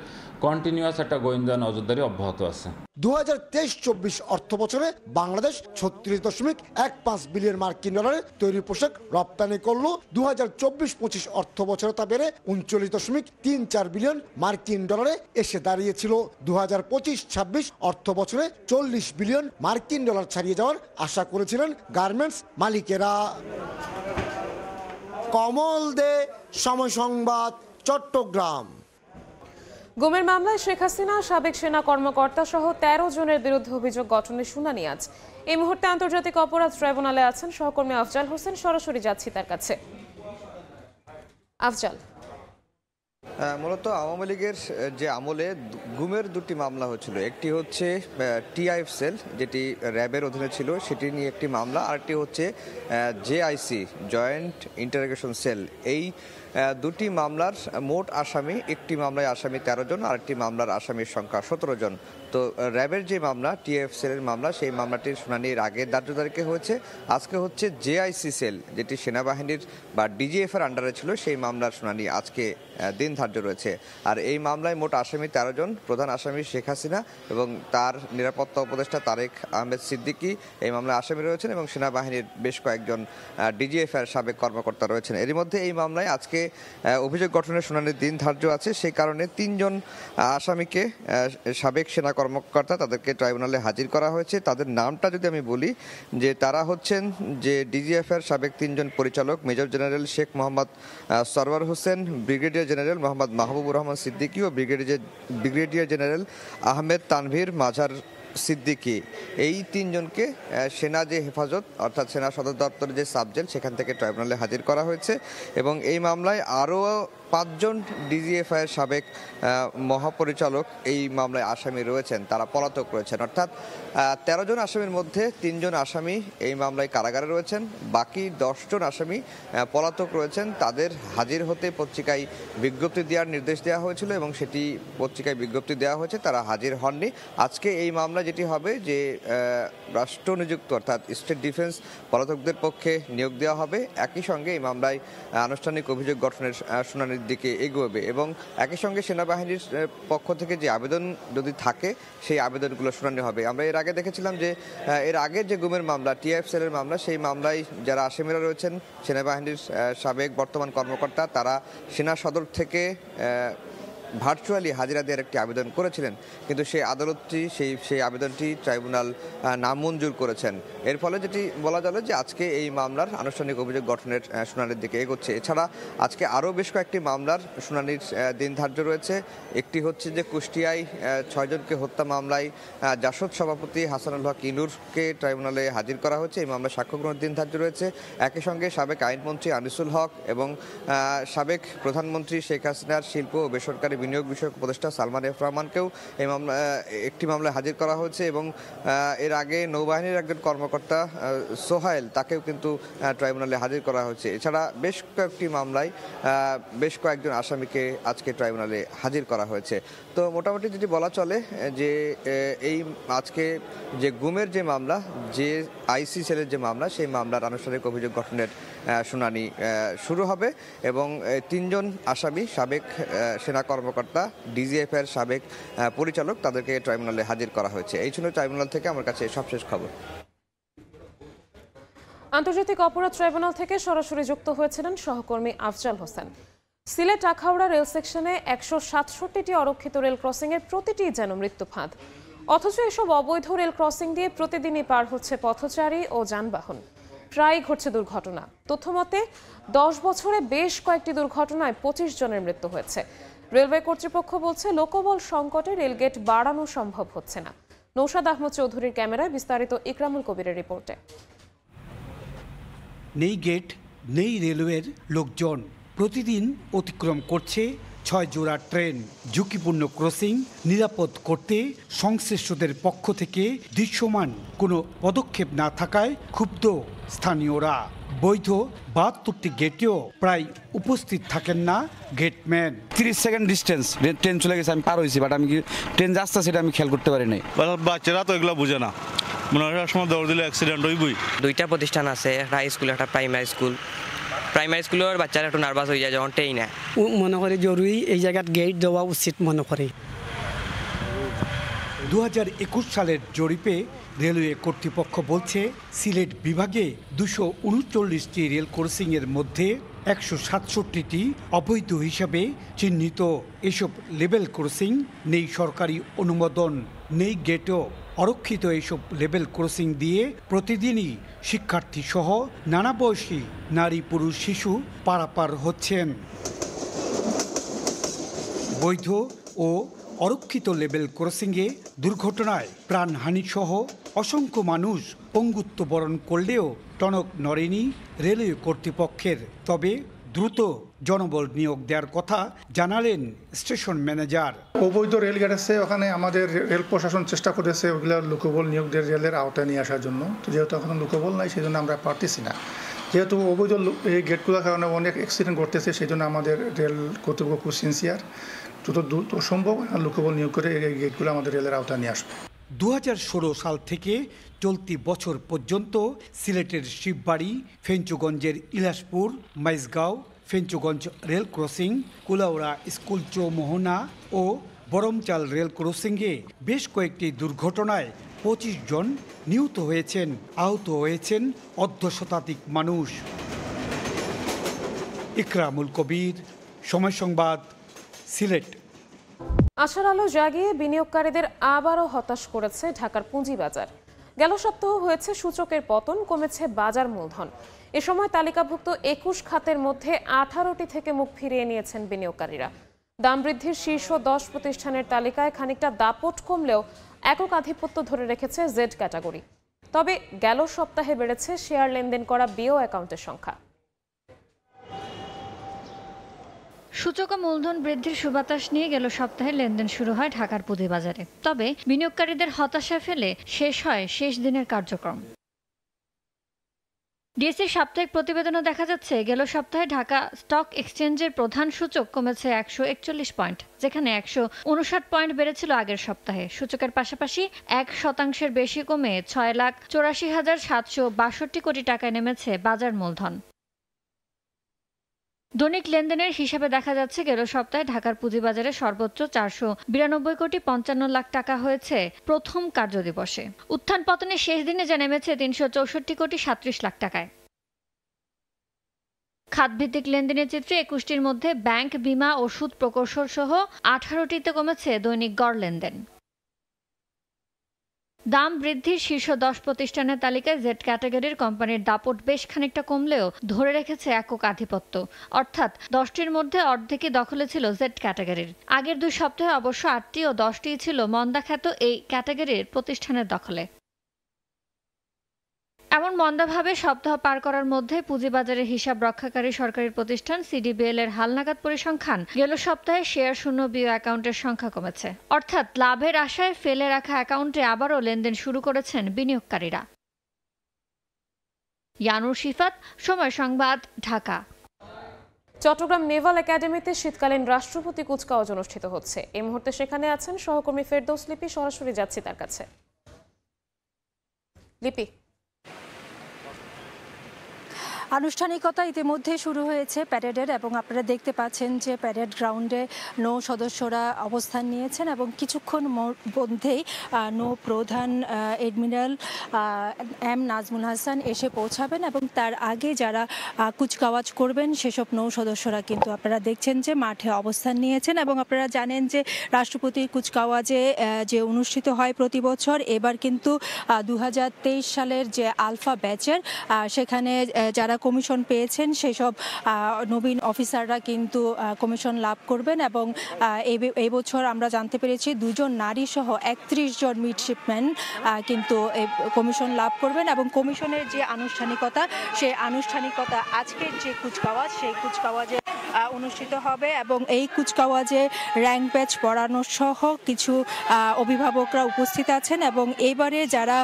কন্টিনিউয়াস একটা গোয়েন্দা নজরদারি অব্যাহত আছে। 2023-24 অর্থ বছরে বাংলাদেশ 36.15 বিলিয়ন মার্কিন ডলারের তৈরি পোশাক রপ্তানি করল। 2024-25 অর্থ বছরে তা বেড়ে 39.34 বিলিয়ন মার্কিন ডলারে এসে দাঁড়িয়েছিল। 2025-26 অর্থ বছরে 40 বিলিয়ন মার্কিন ডলার ছাড়িয়ে যাওয়ার আশা করেছিলেন গার্মেন্টস মালিকেরা। কমল দে, সময় সংবাদ, চট্টগ্রাম। গুমের মামলায় শেখ হাসিনা, সাবেক সেনা কর্মকর্তা সহ 13 জনের বিরুদ্ধে অভিযোগ গঠনের শুনানি আজ। এই মুহূর্তে আন্তর্জাতিক অপরাধ ট্রাইব্যুনালে আছেন সহকর্মী আফজাল হোসেন। সরাসরি যাচ্ছি তার কাছে। আফজাল, মূলত আওয়ামী লীগের যে আমলে গুমের দুটি মামলা হচ্ছিল, একটি হচ্ছে টিআইএফ সেল যেটি র্যাবের অধীনে ছিল সেটি নিয়ে একটি মামলা, আরেকটি হচ্ছে জেআইসি জয়েন্ট ইন্টারোগেশন সেল। এই দুটি মামলার মোট আসামি, একটি মামলায় আসামি 13 জন, আরেকটি মামলার আসামির সংখ্যা 17 জন। তো র্যাবের যে মামলা টিএফ সেলের মামলা, সেই মামলাটির শুনানির আগে ধার্য তারিখে হয়েছে। আজকে হচ্ছে জেআইসি সেল যেটি সেনাবাহিনীর বা ডিজিএফ এর আন্ডারে ছিল, সেই মামলার শুনানি আজকে দিন ধার্য রয়েছে। আর এই মামলায় মোট আসামি 13 জন। প্রধান আসামি শেখ হাসিনা এবং তার নিরাপত্তা উপদেষ্টা তারেক আহমেদ সিদ্দিকী এই মামলায় আসামি রয়েছেন এবং সেনাবাহিনীর বেশ কয়েকজন ডিজিএফ এর সাবেক কর্মকর্তা রয়েছেন। এরই মধ্যে এই মামলায় আজকে অভিযোগ গঠনের শুনানির দিন ধার্য আছে। সেই কারণে 3 জন আসামিকে, সাবেক সেনা কর্মকর্তা, তাদেরকে ট্রাইব্যুনালে হাজির করা হয়েছে। তাদের নামটা যদি আমি বলি, যে তারা হচ্ছেন যে ডিজিএফ এর সাবেক 3 জন পরিচালক, major general Sheikh Mohammad Sarwar Hossain, brigadier general Mohammad Mahbubur Rahman Siddiqui ও ব্রিগেডিয়ার জেনারেল আহমেদ তানভীর মাঝার সিদ্দিকী। এই 3 জনকে সেনা যে হেফাজত অর্থাৎ সেনা সদর দপ্তরের যে সাবজেল সেখান থেকে ট্রাইব্যুনালে হাজির করা হয়েছে এবং এই মামলায় আরও 5 জন ডিজিএফআই এর সাবেক মহাপরিচালক এই মামলায় আসামি রয়েছেন, তারা পলাতক রয়েছেন। অর্থাৎ 13 জন আসামির মধ্যে 3 জন আসামি এই মামলায় কারাগারে রয়েছেন, বাকি 10 জন আসামি পলাতক রয়েছেন। তাদের হাজির হতে পত্রিকায় বিজ্ঞপ্তি দেওয়ার নির্দেশ দেওয়া হয়েছিল এবং সেটি পত্রিকায় বিজ্ঞপ্তি দেওয়া হয়েছে, তারা হাজির হননি। আজকে এই মামলা যেটি হবে যে রাষ্ট্র নিযুক্ত অর্থাৎ স্টেট ডিফেন্স পলাতকদের পক্ষে নিয়োগ দেওয়া হবে। একই সঙ্গে এই মামলায় আনুষ্ঠানিক অভিযোগ গঠনের শুনানির দিকে এগোবে এবং একই সঙ্গে সেনাবাহিনীর পক্ষ থেকে যে আবেদন যদি থাকে সেই আবেদনগুলো শুনানি হবে। আমরা এর আগে দেখেছিলাম যে এর আগে যে গুমের মামলা টিএফ সেলের মামলা, সেই মামলায় যারা আসামিরা রয়েছেন সেনাবাহিনীর সাবেক বর্তমান কর্মকর্তা, তারা সেনা সদর থেকে ভার্চুয়ালি হাজিরা দেওয়ার একটি আবেদন করেছিলেন, কিন্তু সেই আদালতটি সেই আবেদনটি ট্রাইব্যুনাল নামঞ্জুর করেছেন। এর ফলে যেটি বলা যাবে যে আজকে এই মামলার আনুষ্ঠানিক অভিযোগ গঠনের শুনানির দিকে এগোচ্ছে। এছাড়া আজকে আরও বেশ কয়েকটি মামলার শুনানির দিন ধার্য রয়েছে। একটি হচ্ছে যে কুষ্টিয়ায় 6 জনকে হত্যা মামলায় জাসদ সভাপতি হাসানুল হক ইনুরকে ট্রাইব্যুনালে হাজির করা হয়েছে। এই মামলায় সাক্ষ্য গ্রহণের দিন ধার্য রয়েছে। একই সঙ্গে সাবেক আইনমন্ত্রী আনিসুল হক এবং সাবেক প্রধানমন্ত্রী শেখ হাসিনার শিল্প ও বেসরকারি বিনিয়োগ বিষয়ক উপদেষ্টা সালমান এফ রহমানকেও এই মামলা একটি মামলায় হাজির করা হয়েছে এবং এর আগে নৌবাহিনীর একজন কর্মকর্তা সোহাইল, তাকেও কিন্তু ট্রাইব্যুনালে হাজির করা হয়েছে। এছাড়া বেশ কয়েকটি মামলায় বেশ কয়েকজন আসামিকে আজকে ট্রাইব্যুনালে হাজির করা হয়েছে। তো মোটামুটি যদি বলা চলে যে এই আজকে যে গুমের যে মামলা, যে আইসি সেলের যে মামলা, সেই মামলার আনুষ্ঠানিক অভিযোগ গঠনের শুনানি শুরু হবে এবং 3 জন আসামি সাবেক সেনা কর্মকর্তা, ডিজিএফ এর সাবেক পরিচালক, তাদেরকে ট্রাইব্যুনালে হাজির করা হয়েছে। এই ছিল ট্রাইব্যুনাল থেকে আমার কাছে সবশেষ খবর। আন্তর্জাতিক অপরাধ ট্রাইব্যুনাল থেকে সরাসরি যুক্ত হয়েছিলেন সহকর্মী আফজাল হোসেন। সিলেট আখাউড়া রেল সেকশনে 167টি অরক্ষিত রেল ক্রসিং এর প্রতিটি যেন মৃত্যু ফাঁদ, অথচ এসব অবৈধ রেল ক্রসিং দিয়ে প্রতিদিনই পার হচ্ছে পথচারী ও যানবাহন। প্রায় ঘটছে দুর্ঘটনা। তথ্যমতে 10 বছরে বেশ কয়েকটি দুর্ঘটনায় 25 জনের মৃত্যু হয়েছে। রেলওয়ে কর্তৃপক্ষ বলছে লোকবল সংকটে রেলগেট বাড়ানো সম্ভব হচ্ছে না। নৌশাদ আহমদ চৌধুরীর ক্যামেরায় বিস্তারিত ইকরামুল কবিরের রিপোর্টে। নেই গেট, নেই রেলওয়ের লোকজন, প্রতিদিন অতিক্রম করছে 6 জোড়া ট্রেন। ঝুঁকিপূর্ণ ক্রসিং নিরাপদ করতে সংশ্লিষ্টদের পক্ষ থেকে দৃশ্যমান কোনো পদক্ষেপ না থাকায় ক্ষুব্ধ স্থানীয়রা। বৈধ 72টি গেটেও প্রায় উপস্থিত থাকেন না গেটম্যান। 30 সেকেন্ড ডিস্টেন্স ট্রেন চলে গেছে, আমি পার হয়েছি, বাট আমি ট্রেন যাচ্ছে সেটা আমি খেয়াল করতে পারি নাই। বাচ্চারা তো এগুলো বুঝে না, মনে হয় সময় দৌড় দিলে অ্যাক্সিডেন্ট হইবই। 2টা প্রতিষ্ঠান আছে, একটা হাই স্কুল একটা প্রাইমারি স্কুল। প্রাইমারি স্কুলের বাচ্চারা একটু নার্ভাস হয়ে যায় যখন ট্রেন নেয়। মনে করি জরুরি এই জায়গায় গেট দেওয়া উচিত মনে করি। 2021 সালের জরিপে রেলওয়ে কর্তৃপক্ষ বলছে সিলেট বিভাগে 239টি রেল ক্রসিংয়ের মধ্যে 167টি অবৈধ হিসাবে চিহ্নিত। এসব লেভেল ক্রসিং নেই সরকারি অনুমোদন, নেই গেটও। অরক্ষিত এইসব লেভেল ক্রসিং দিয়ে প্রতিদিনই শিক্ষার্থী সহ নানা বয়সী নারী পুরুষ শিশু পারাপার হচ্ছেন। বৈধ ও অরক্ষিত লেভেল ক্রসিংয়ে দুর্ঘটনায় প্রাণহানি সহ অসংখ্য মানুষ পঙ্গুত্ব বরণ করলেও টনক নড়েনি রেলওয়ে কর্তৃপক্ষের। তবে দ্রুত জনবল নিয়োগ দেওয়ার কথা জানালেন স্টেশন ম্যানেজার। অবৈধ রেলগেট আছে, ওখানে আমাদের রেল প্রশাসন চেষ্টা করেছে ওগুলো লোকবল নিয়োগ দিয়ে রেলের আওতায় নিয়ে আসার জন্য। তো যেহেতু এখন লোকবল নাই, সেই জন্য আমরা পারতেছি না। যেহেতু অবৈধ এই গেটগুলোর কারণে অনেক অ্যাক্সিডেন্ট ঘটতেছে, সেই জন্য আমাদের রেল কর্তৃপক্ষ খুব সিনসিয়ার, দ্রুত সম্ভব লোকবল নিয়োগ করে এই গেটগুলো আমাদের রেলের আওতায় নিয়ে আসবে। 2016 সাল থেকে চলতি বছর পর্যন্ত সিলেটের শিববাড়ি, ফেঞ্চুগঞ্জের Ilaspur, Maijgaon, Fenchuganj rail crossing, Kulaura school Choumohona ও বরমচাল রেল ক্রসিংয়ে বেশ কয়েকটি দুর্ঘটনায় 25 জন নিহত হয়েছেন, আহত হয়েছেন অর্ধশতাধিক মানুষ। ইকরামুল কবির, সময় সংবাদ, সিলেট। আশার আলো জাগিয়ে বিনিয়োগকারীদের আবারও হতাশ করেছে ঢাকার পুঁজিবাজার। গেল সপ্তাহ হয়েছে সূচকের পতন, কমেছে বাজার মূলধন। এ সময় তালিকাভুক্ত 21 খাতের মধ্যে 18টি থেকে মুখ ফিরিয়ে নিয়েছেন বিনিয়োগকারীরা। দাম বৃদ্ধির শীর্ষ 10 প্রতিষ্ঠানের তালিকায় খানিকটা দাপট কমলেও একক আধিপত্য ধরে রেখেছে জেড ক্যাটাগরি। তবে গেল সপ্তাহে বেড়েছে শেয়ার লেনদেন করা বিও অ্যাকাউন্টের সংখ্যা। সূচক ও মূলধন বৃদ্ধির সুবাতাস নিয়ে গেল সপ্তাহে লেনদেন শুরু হয় ঢাকার পুঁজিবাজারে। তবে বিনিয়োগকারীদের হতাশায় ফেলে শেষ হয় শেষ দিনের কার্যক্রম। ডিএসইর সাপ্তাহিক প্রতিবেদনে দেখা যাচ্ছে গেল সপ্তাহে ঢাকা স্টক এক্সচেঞ্জের প্রধান সূচক কমেছে 141 পয়েন্ট, যেখানে 159 পয়েন্ট বেড়েছিল আগের সপ্তাহে। সূচকের পাশাপাশি 1% বেশি কমে 6,84,762 কোটি টাকায় নেমেছে বাজার মূলধন। দৈনিক লেনদেনের হিসাবে দেখা যাচ্ছে গেল সপ্তাহে ঢাকার পুঁজিবাজারে সর্বোচ্চ 492 কোটি 55 লাখ টাকা হয়েছে প্রথম কার্যদিবসে। উত্থান পতনের শেষ দিনে যা নেমেছে 364 কোটি 37 লাখ টাকায়। খাতভিত্তিক লেনদেনের চিত্রে 21টির মধ্যে ব্যাংক, বিমা, ওষুধ, প্রকৌশল সহ 18টিতে কমেছে দৈনিক গড় লেনদেন। দাম বৃদ্ধির শীর্ষ 10 প্রতিষ্ঠানের তালিকায় জেড ক্যাটাগরির কোম্পানির দাপট বেশ খানিকটা কমলেও ধরে রেখেছে একক আধিপত্য, অর্থাৎ 10টির মধ্যে অর্ধেকই দখলে ছিল জেড ক্যাটাগরির। আগের 2 সপ্তাহে অবশ্য 8টি ও 10টিই ছিল মন্দাখ্যাত এই ক্যাটাগরির প্রতিষ্ঠানের দখলে। এমন মন্দাভাবে সপ্তাহ পার করার মধ্যে পুঁজিবাজারের হিসাব রক্ষাকারী সরকারি প্রতিষ্ঠান সিডিবিএল এর হালনাগাদ পরিসংখ্যান গেল সপ্তাহে শেয়ার শূন্য বিও অ্যাকাউন্টের সংখ্যা কমেছে, অর্থাৎ লাভের আশায় ফেলে রাখা অ্যাকাউন্টে আবারও লেনদেন শুরু করেছেন বিনিয়োগকারীরা। ইয়ানুর শিফাত, সময় সংবাদ, ঢাকা। চট্টগ্রাম নেভাল একাডেমিতে শীতকালীন রাষ্ট্রপতি কুচকাওয়াজ অনুষ্ঠিত হচ্ছে। এই মুহূর্তে সেখানে আছেন সহকর্মী ফেরদৌস লিপি, সরাসরি যাচ্ছি তার কাছে। লিপি, আনুষ্ঠানিকতা ইতিমধ্যে শুরু হয়েছে প্যারেডের এবং আপনারা দেখতে পাচ্ছেন যে প্যারেড গ্রাউন্ডে নৌ সদস্যরা অবস্থান নিয়েছেন এবং কিছুক্ষণ মধ্যেই নৌ প্রধান এডমিরাল এম নাজমুল হাসান এসে পৌঁছাবেন এবং তার আগে যারা কুচকাওয়াজ করবেন সেসব নৌ সদস্যরা কিন্তু আপনারা দেখছেন যে মাঠে অবস্থান নিয়েছেন এবং আপনারা জানেন যে রাষ্ট্রপতির কুচকাওয়াজে যে অনুষ্ঠিত হয় প্রতি বছর এবার কিন্তু 2023 সালের যে আলফা ব্যাচের সেখানে যারা কমিশন পেয়েছেন সেসব নবীন অফিসাররা কিন্তু কমিশন লাভ করবেন এবং এই বছর আমরা জানতে পেরেছি 2 জন নারী সহ 31 জন মিডশিপম্যান কিন্তু কমিশন লাভ করবেন এবং কমিশনের যে আনুষ্ঠানিকতা সেই আনুষ্ঠানিকতা আজকের যে কুচকাওয়াজ সেই কুচকাওয়াজে অনুষ্ঠিত হবে এবং এই কুচকাওয়াজে র্যাঙ্ক ব্যাচ পড়ানো সহ কিছু অভিভাবকরা উপস্থিত আছেন এবং এবারে যারা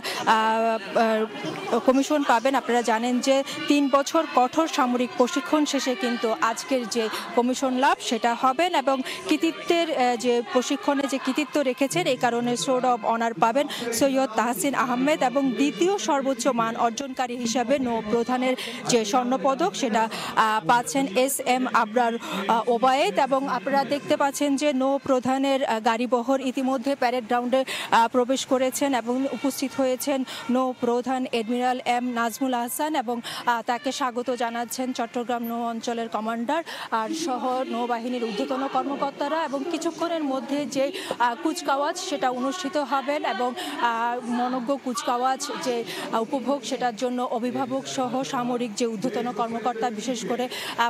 কমিশন পাবেন আপনারা জানেন যে 3 বছর কঠোর সামরিক প্রশিক্ষণ শেষে কিন্তু আজকের যে কমিশন লাভ সেটা হবেন এবং কৃতিত্বের যে প্রশিক্ষণে যে কৃতিত্ব রেখেছেন এই কারণে সোর্ড অফ অনার পাবেন সৈয়দ তাহসিন আহমেদ এবং দ্বিতীয় সর্বোচ্চ মান অর্জনকারী হিসাবে নৌ প্রধানের যে স্বর্ণপদক সেটা পাচ্ছেন SM আবরার ওবায়েদ এবং আপনারা দেখতে পাচ্ছেন যে নৌ প্রধানের গাড়িবহর ইতিমধ্যে প্যারেড গ্রাউন্ডে প্রবেশ করেছেন এবং উপস্থিত হয়েছেন নৌ প্রধান এডমিরাল এম নাজমুল হাসান এবং তাকে স্বাগত জানাচ্ছেন চট্টগ্রাম নৌ অঞ্চলের কমান্ডার আর সহ নৌবাহিনীর ঊর্ধ্বতন কর্মকর্তারা এবং কিছুক্ষণের মধ্যে যে কুচকাওয়াজ সেটা অনুষ্ঠিত হবেন এবং মনোজ্ঞ কুচকাওয়াজ যে উপভোগ সেটার জন্য অভিভাবক সহ সামরিক যে ঊর্ধ্বতন কর্মকর্তা বিশেষ করে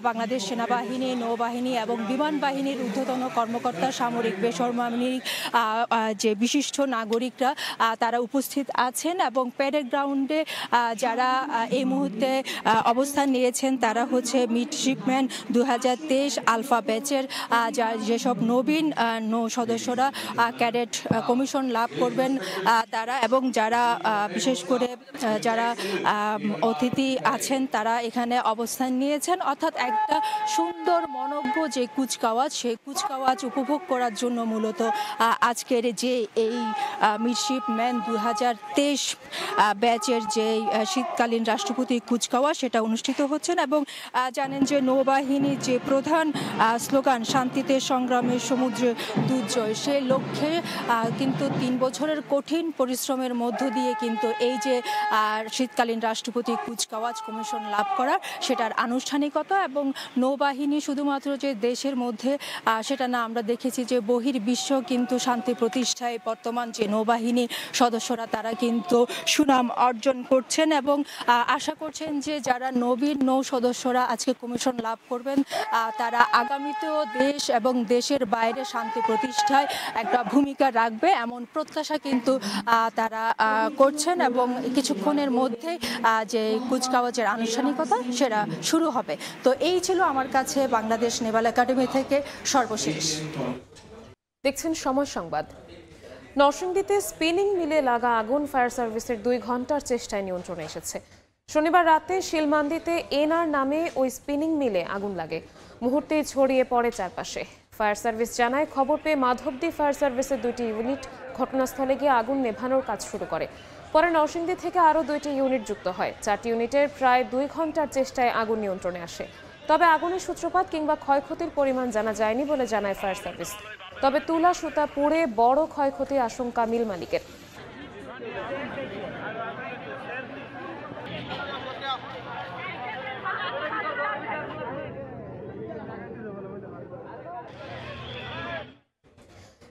বাংলাদেশ সেনাবাহিনী নৌবাহিনী এবং বিমান বাহিনীর ঊর্ধ্বতন কর্মকর্তা সামরিক বেসামরিক যে বিশিষ্ট নাগরিকরা তারা উপস্থিত আছেন এবং প্যারেড গ্রাউন্ডে যারা এই মুহূর্তে অবস্থান নিয়েছেন তারা হচ্ছে মিডশিপম্যান 2023 আলফা ব্যাচের যেসব নবীন নৌ সদস্যরা ক্যাডেট কমিশন লাভ করবেন তারা এবং যারা বিশেষ করে যারা অতিথি আছেন তারা এখানে অবস্থান নিয়েছেন অর্থাৎ একটা সুন্দর মনোজ্ঞ যে কুচকাওয়াজ সেই কুচকাওয়াজ উপভোগ করার জন্য মূলত আজকের যে এই মিডশিপম্যান 2023 ব্যাচের যে শীতকালীন রাষ্ট্রপতি কুচকাওয়াজ সেটা অনুষ্ঠিত হচ্ছেন এবং জানেন যে নৌবাহিনীর যে প্রধান স্লোগান শান্তিতে সংগ্রামে সমুদ্রে দুর্জয় সেই লক্ষ্যে কিন্তু 3 বছরের কঠিন পরিশ্রমের মধ্য দিয়ে কিন্তু এই যে শীতকালীন রাষ্ট্রপতি কুচকাওয়াজ কমিশন লাভ করা সেটার আনুষ্ঠানিকতা এবং নৌবাহিনী শুধুমাত্র যে দেশের মধ্যে সেটা না আমরা দেখেছি যে বহির্বিশ্ব কিন্তু শান্তি প্রতিষ্ঠায় বর্তমান যে নৌবাহিনী সদস্যরা তারা কিন্তু সুনাম অর্জন করছেন এবং আশা করছেন যে যারা নবীন নৌ সদস্যরা আজকে কমিশন লাভ করবেন তারা আগামীতেও দেশ এবং দেশের বাইরে শান্তি প্রতিষ্ঠায় একটা ভূমিকা রাখবে এমন প্রত্যাশা কিন্তু তারা করছেন এবং কিছুক্ষণের মধ্যে যে কুচকাওয়াজের আনুষ্ঠানিকতা সেটা শুরু হবে তো এই ছিল আমার কাছে বাংলাদেশ নেভাল একাডেমি থেকে সর্বশেষ। দেখছেন সময় সংবাদ। নরসিংদীতে স্পিনিং মিলে লাগা আগুন ফায়ার সার্ভিসের 2 ঘন্টার চেষ্টায় নিয়ন্ত্রণে এসেছে। শনিবার রাতে শিলমান্দিতে এনআর নামে ওই স্পিনিং মিলে আগুন লাগে, মুহূর্তেই ছড়িয়ে পড়ে চারপাশে। ফায়ার সার্ভিস জানায় খবর পেয়ে মাধবদী ফায়ার সার্ভিসের 2টি ইউনিট ঘটনাস্থলে গিয়ে আগুন নেভানোর কাজ শুরু করে। পরে নরসিংদী থেকে আরও 2টি ইউনিট যুক্ত হয়। 4টি ইউনিটের প্রায় 2 ঘন্টার চেষ্টায় আগুন নিয়ন্ত্রণে আসে। তবে আগুনের সূত্রপাত কিংবা ক্ষয়ক্ষতির পরিমাণ জানা যায়নি বলে জানায় ফায়ার সার্ভিস। তবে তুলা সুতা পুড়ে বড় ক্ষয়ক্ষতির আশঙ্কা মিল মালিকের।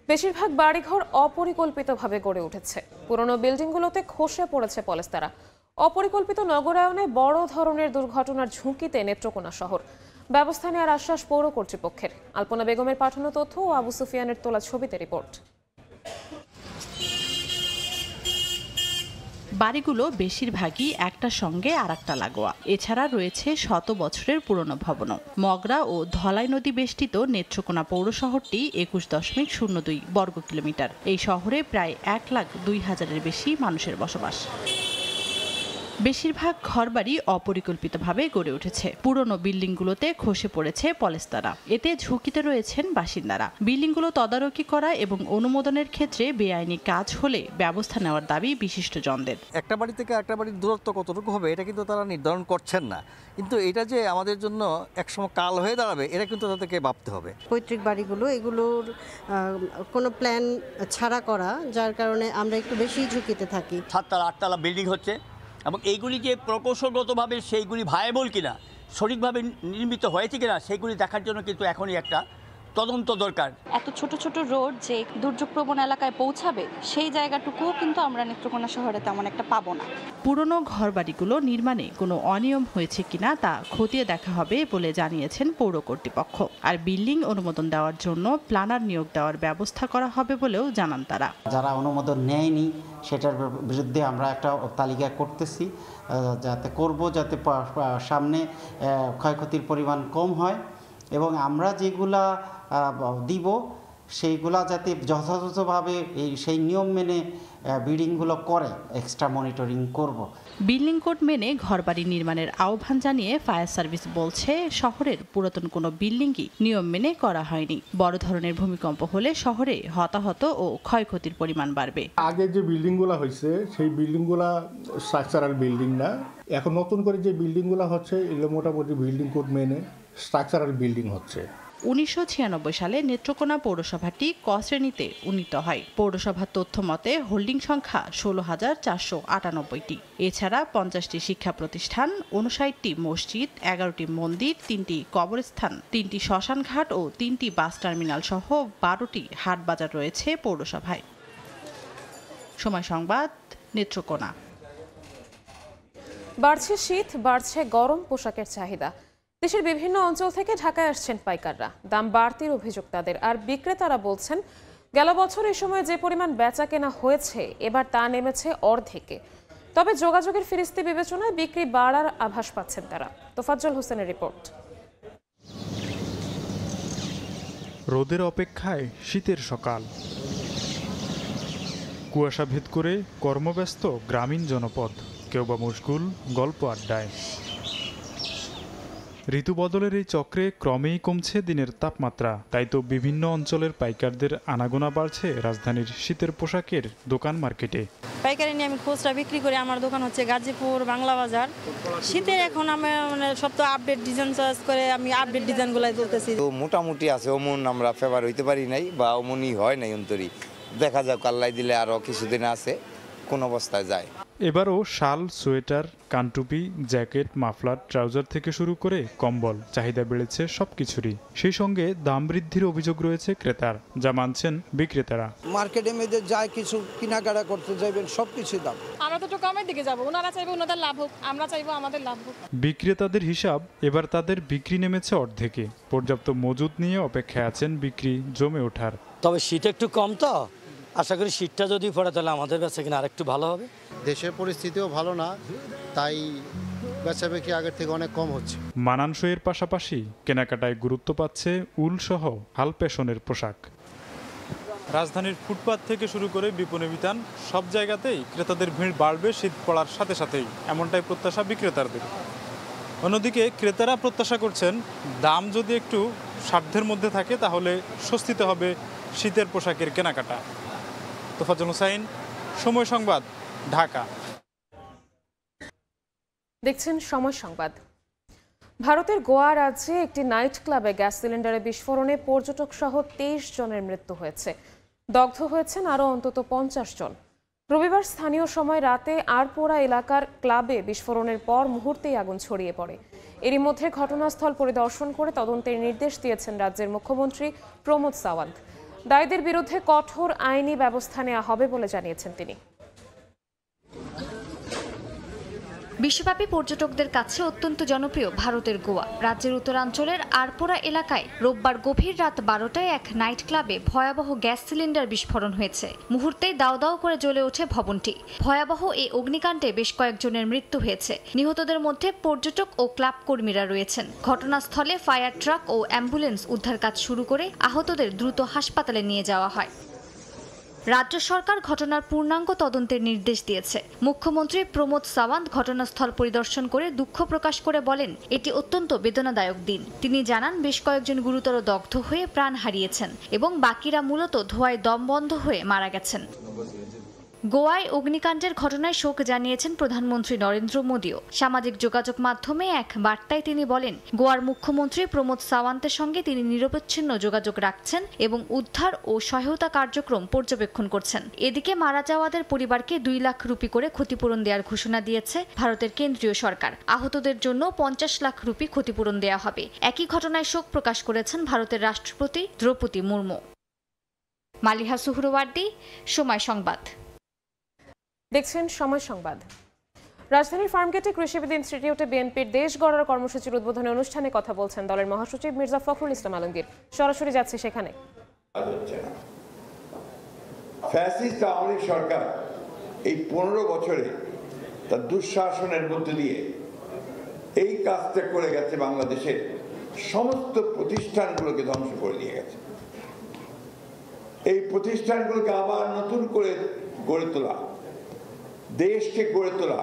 বেশিরভাগ বাড়িঘর অপরিকল্পিতভাবে গড়ে উঠেছে। পুরনো বিল্ডিংগুলোতে খসে পড়েছে পলেস্তারা। অপরিকল্পিত নগরায়নে বড় ধরনের দুর্ঘটনার ঝুঁকিতে নেত্রকোনা শহর। ব্যবস্থা নেওয়ার আশ্বাস পৌর কর্তৃপক্ষের। আলপনা বেগমের পাঠানো তথ্য ও আবু সুফিয়ানের তোলা ছবিতে রিপোর্ট। বাড়িগুলো বেশিরভাগই একটার সঙ্গে আরেকটা লাগোয়া। এছাড়া রয়েছে শত বছরের পুরনো ভবনও। মগরা ও ধলাই নদী বেষ্টিত নেত্রকোনা পৌর শহরটি 21.02 বর্গ কিলোমিটার। এই শহরে প্রায় 1,02,000-এর বেশি মানুষের বসবাস। বেশিরভাগ ঘরবাড়ি অপরিকল্পিতভাবে গড়ে উঠেছে। পুরনো বিল্ডিংগুলোতে খসে পড়েছে পলেস্তারা, এতে ঝুঁকিতে রয়েছেন বাসিন্দারা। বিল্ডিংগুলো তদারকি করা এবং অনুমোদনের ক্ষেত্রে বেআইনি কাজ হলে ব্যবস্থা নেওয়ার দাবি বিশিষ্টজনদের। একটা বাড়ি থেকে একটা বাড়ির দূরত্ব কতটুকু হবে এটা কিন্তু তারা নির্ধারণ করছেন না, কিন্তু এটা যে আমাদের জন্য একসময় কাল হয়ে দাঁড়াবে এটা কিন্তু তাদেরকে ভাবতে হবে। পৈতৃক বাড়িগুলো এগুলোর কোনো প্ল্যান ছাড়া করা, যার কারণে আমরা একটু বেশি ঝুঁকিতে থাকি। 7তলা 8তলা বিল্ডিং হচ্ছে এবং এইগুলি যে প্রকৌশলগতভাবে সেইগুলি ভায়াবল কিনা, সঠিকভাবে নির্মিত হয়েছে কিনা সেইগুলি দেখার জন্য কিন্তু এখনই একটা তদন্ত দরকার। এত ছোট ছোট রোড যে দুর্যোগপ্রবণ এলাকায় পৌঁছাবে সেই জায়গাটুকুও কিন্তু আমরা নেত্রকোনা শহরে তেমন একটা পাবো না। পুরনো ঘরবাড়িগুলো নির্মাণে কোনো অনিয়ম হয়েছে কিনা তা খতিয়ে দেখা হবে বলে জানিয়েছেন পৌর কর্তৃপক্ষ। আর বিল্ডিং অনুমোদন দেওয়ার জন্য প্ল্যানার নিয়োগ দেওয়ার ব্যবস্থা করা হবে বলেও জানান তারা। যারা অনুমোদন নেয়নি সেটার বিরুদ্ধে আমরা একটা তালিকা করতেছি, যাতে সামনে ক্ষয়ক্ষতির পরিমাণ কম হয় এবং আমরা যেগুলা দিব সেইগুলা যাতে যথাযথভাবে সেই নিয়ম মেনে বিল্ডিংগুলো করে এক্সট্রা মনিটরিং করব। বিল্ডিং কোড মেনে ঘরবাড়ি নির্মাণের আহ্বান জানিয়ে ফায়ার সার্ভিস বলছে শহরের পুরাতন কোনো বিল্ডিংই নিয়ম মেনে করা হয়নি। বড় ধরনের ভূমিকম্প হলে শহরে হতাহত ও ক্ষয়ক্ষতির পরিমাণ বাড়বে। আগে যে বিল্ডিংগুলো হয়েছে সেই বিল্ডিংগুলা স্ট্রাকচারাল বিল্ডিং না, এখন নতুন করে যে বিল্ডিংগুলো হচ্ছে এগুলো মোটামুটি বিল্ডিং কোড মেনে স্ট্রাকচারাল বিল্ডিং হচ্ছে। 1996 সালে নেত্রকোনা পৌরসভাটি ক শ্রেণীতে উন্নীত হয়। পৌরসভার তথ্য মতে হোল্ডিং সংখ্যা 16,498টি। এছাড়া 50টি শিক্ষা প্রতিষ্ঠান, 59টি মসজিদ, 11টি মন্দির, 3টি কবরস্থান, 3টি শ্মশানঘাট ও 3টি বাস টার্মিনাল সহ 12টি হাট বাজার রয়েছে পৌরসভায়। সময় সংবাদ, নেত্রকোনা। বাড়ছে শীত, বাড়ছে গরম পোশাকের চাহিদা। দেশের বিভিন্ন অঞ্চল থেকে ঢাকায় আসছেন পাইকাররা। দাম বাড়তির অভিযোগ তাদের, আর বিক্রেতারা বলছেন গেল বছর এই সময় যে পরিমাণ বেচা কেনা হয়েছে এবার তা নেমেছে অর্ধেকে। তবে যোগাযোগের ফিরিস্তি বিবেচনায় বিক্রি বাড়ার আভাস পাচ্ছেন তারা। তোফাজ্জল হোসেনের রিপোর্ট। রোদের অপেক্ষায় শীতের সকাল, কুয়াশা ভেদ করে কর্মব্যস্ত গ্রামীণ জনপদ, কেউ বা মশগুল গল্প আড্ডায়। ঋতু বদলের এই চক্রে ক্রমেই কমছে দিনের তাপমাত্রা, তাই তো বিভিন্ন অঞ্চলের পাইকারদের আনাগোনা বাড়ছে রাজধানীর শীতের পোশাকের দোকান মার্কেটে। পাইকারি নিয়ে আমি খুচরা বিক্রি করি। আমার দোকান হচ্ছে গাজীপুর বাংলা বাজার। শীতের এখন আমি সব তো আপডেট ডিজাইন চয়েস করে আমি আপডেট ডিজাইনগুলাই তুলতেছি। তো মোটামুটি আছে, অমন আমরা ফেভার হইতে পারি নাই বা অমনই হয় নাই অন্তরি। দেখা যাক, আল্লাহ দিলে আরও কিছুদিন আছে কোন অবস্থায় যায়। এবারও শাল, সোয়েটার, কানটুপি, জ্যাকেট, মাফলার, ট্রাউজার থেকে শুরু করে কম্বল চাহিদা বেড়েছে সবকিছুরই। সেই সঙ্গে দাম বৃদ্ধির অভিযোগ রয়েছে ক্রেতার, যা মানছেন বিক্রেতারা। মার্কেটে মেয়েদের যায় কিছু কেনাকাটা করতে যাবেন সবকিছু দাম। আমরা তো একটু কমের দিকে যাবো, ওনারা চাইবে ওনাদের লাভ হোক, আমরা চাইবো আমাদের লাভ হোক। বিক্রেতাদের হিসাব, এবার তাদের বিক্রি নেমেছে অর্ধেকে। পর্যাপ্ত মজুদ নিয়ে অপেক্ষায় আছেন বিক্রি জমে ওঠার। তবে শীত একটু কম, তো আশা করি শীতটা যদি পড়ে তাহলে আমাদের বেচা কিনা আরেকটু ভালো হবে। দেশের পরিস্থিতিও ভালো না, তাই বেচা বিক্রি আগের থেকে অনেক কম হচ্ছে। মানানসইয়ের পাশাপাশি কেনাকাটায় গুরুত্ব পাচ্ছে উল সহ হাল পেশনের পোশাক। রাজধানীর ফুটপাত থেকে শুরু করে বিপণী বিতান সব জায়গাতেই ক্রেতাদের ভিড় বাড়বে শীত পড়ার সাথে সাথেই, এমনটাই প্রত্যাশা বিক্রেতাদের। অন্যদিকে ক্রেতারা প্রত্যাশা করছেন দাম যদি একটু সাধ্যের মধ্যে থাকে তাহলে স্বস্তিতে হবে শীতের পোশাকের কেনাকাটা। তোফাজ্জল হোসেন, সময় সংবাদ, ঢাকা। দেখছেন সময় সংবাদ। ভারতের গোয়া রাজ্যে একটি নাইট ক্লাবে গ্যাস সিলিন্ডারে বিস্ফোরণে পর্যটক সহ 23 জনের মৃত্যু হয়েছে। দগ্ধ হয়েছেন আরও অন্তত 50 জন। রবিবার স্থানীয় সময় রাতে আরপোরা এলাকার ক্লাবে বিস্ফোরণের পর মুহূর্তেই আগুন ছড়িয়ে পড়ে। এরই মধ্যে ঘটনাস্থল পরিদর্শন করে তদন্তের নির্দেশ দিয়েছেন রাজ্যের মুখ্যমন্ত্রী প্রমোদ সাওয়ান্ত। দায়ীদের বিরুদ্ধে কঠোর আইনি ব্যবস্থা নেওয়া হবে বলে জানিয়েছেন তিনি। বিশ্বব্যাপী পর্যটকদের কাছে অত্যন্ত জনপ্রিয় ভারতের গোয়া। রাজ্যের উত্তরাঞ্চলের আরপোরা এলাকায় রোববার গভীর রাত 12টায় এক নাইট ক্লাবে ভয়াবহ গ্যাস সিলিন্ডার বিস্ফোরণ হয়েছে। মুহূর্তেই দাও দাও করে জ্বলে ওঠে ভবনটি। ভয়াবহ এই অগ্নিকাণ্ডে বেশ কয়েকজনের মৃত্যু হয়েছে। নিহতদের মধ্যে পর্যটক ও ক্লাব কর্মীরা রয়েছেন। ঘটনাস্থলে ফায়ার ট্রাক ও অ্যাম্বুলেন্স উদ্ধার কাজ শুরু করে আহতদের দ্রুত হাসপাতালে নিয়ে যাওয়া হয়। রাজ্য সরকার ঘটনার পূর্ণাঙ্গ তদন্তের নির্দেশ দিয়েছে। মুখ্যমন্ত্রী প্রমোদ সাওয়ান্ত ঘটনাস্থল পরিদর্শন করে দুঃখ প্রকাশ করে বলেন, এটি অত্যন্ত বেদনাদায়ক দিন। তিনি জানান, বেশ কয়েকজন গুরুতর দগ্ধ হয়ে প্রাণ হারিয়েছেন এবং বাকিরা মূলত ধোঁয়ায় দম বন্ধ হয়ে মারা গেছেন। গোয়ায় অগ্নিকাণ্ডের ঘটনায় শোক জানিয়েছেন প্রধানমন্ত্রী নরেন্দ্র মোদীও। সামাজিক যোগাযোগ মাধ্যমে এক বার্তায় তিনি বলেন, গোয়ার মুখ্যমন্ত্রী প্রমোদ সাওয়ান্তের সঙ্গে তিনি নিরবচ্ছিন্ন যোগাযোগ রাখছেন এবং উদ্ধার ও সহায়তা কার্যক্রম পর্যবেক্ষণ করছেন। এদিকে মারা যাওয়াদের পরিবারকে 2 লাখ রুপি করে ক্ষতিপূরণ দেওয়ার ঘোষণা দিয়েছে ভারতের কেন্দ্রীয় সরকার। আহতদের জন্য 50 লাখ রুপি ক্ষতিপূরণ দেওয়া হবে। একই ঘটনায় শোক প্রকাশ করেছেন ভারতের রাষ্ট্রপতি দ্রৌপদী মুর্মু। মালিহা সুহরওয়ার্দী, সময় সংবাদ। দেখছেন সময় সংবাদ। রাজধানীর ফার্মগেটে কৃষিবিদ ইনস্টিটিউটে বিএনপির দেশ গড়ার কর্মসূচির উদ্বোধনী অনুষ্ঠানে কথা বলছেন দলের মহাসচিব মির্জা ফখরুল ইসলাম আলমগীর। সরাসরি যাচ্ছে সেখানে। ফ্যাসিস্ট আওয়ামী লীগ সরকার এই 15 বছরে তার দুঃশাসনের মধ্যে দিয়ে এই কাজটা করে গেছে, বাংলাদেশের সমস্ত প্রতিষ্ঠানগুলোকে ধ্বংস করে দিয়ে গেছে। এই প্রতিষ্ঠানগুলোকে আবার নতুন করে গড়ে তোলা, দেশকে গড়ে তোলা,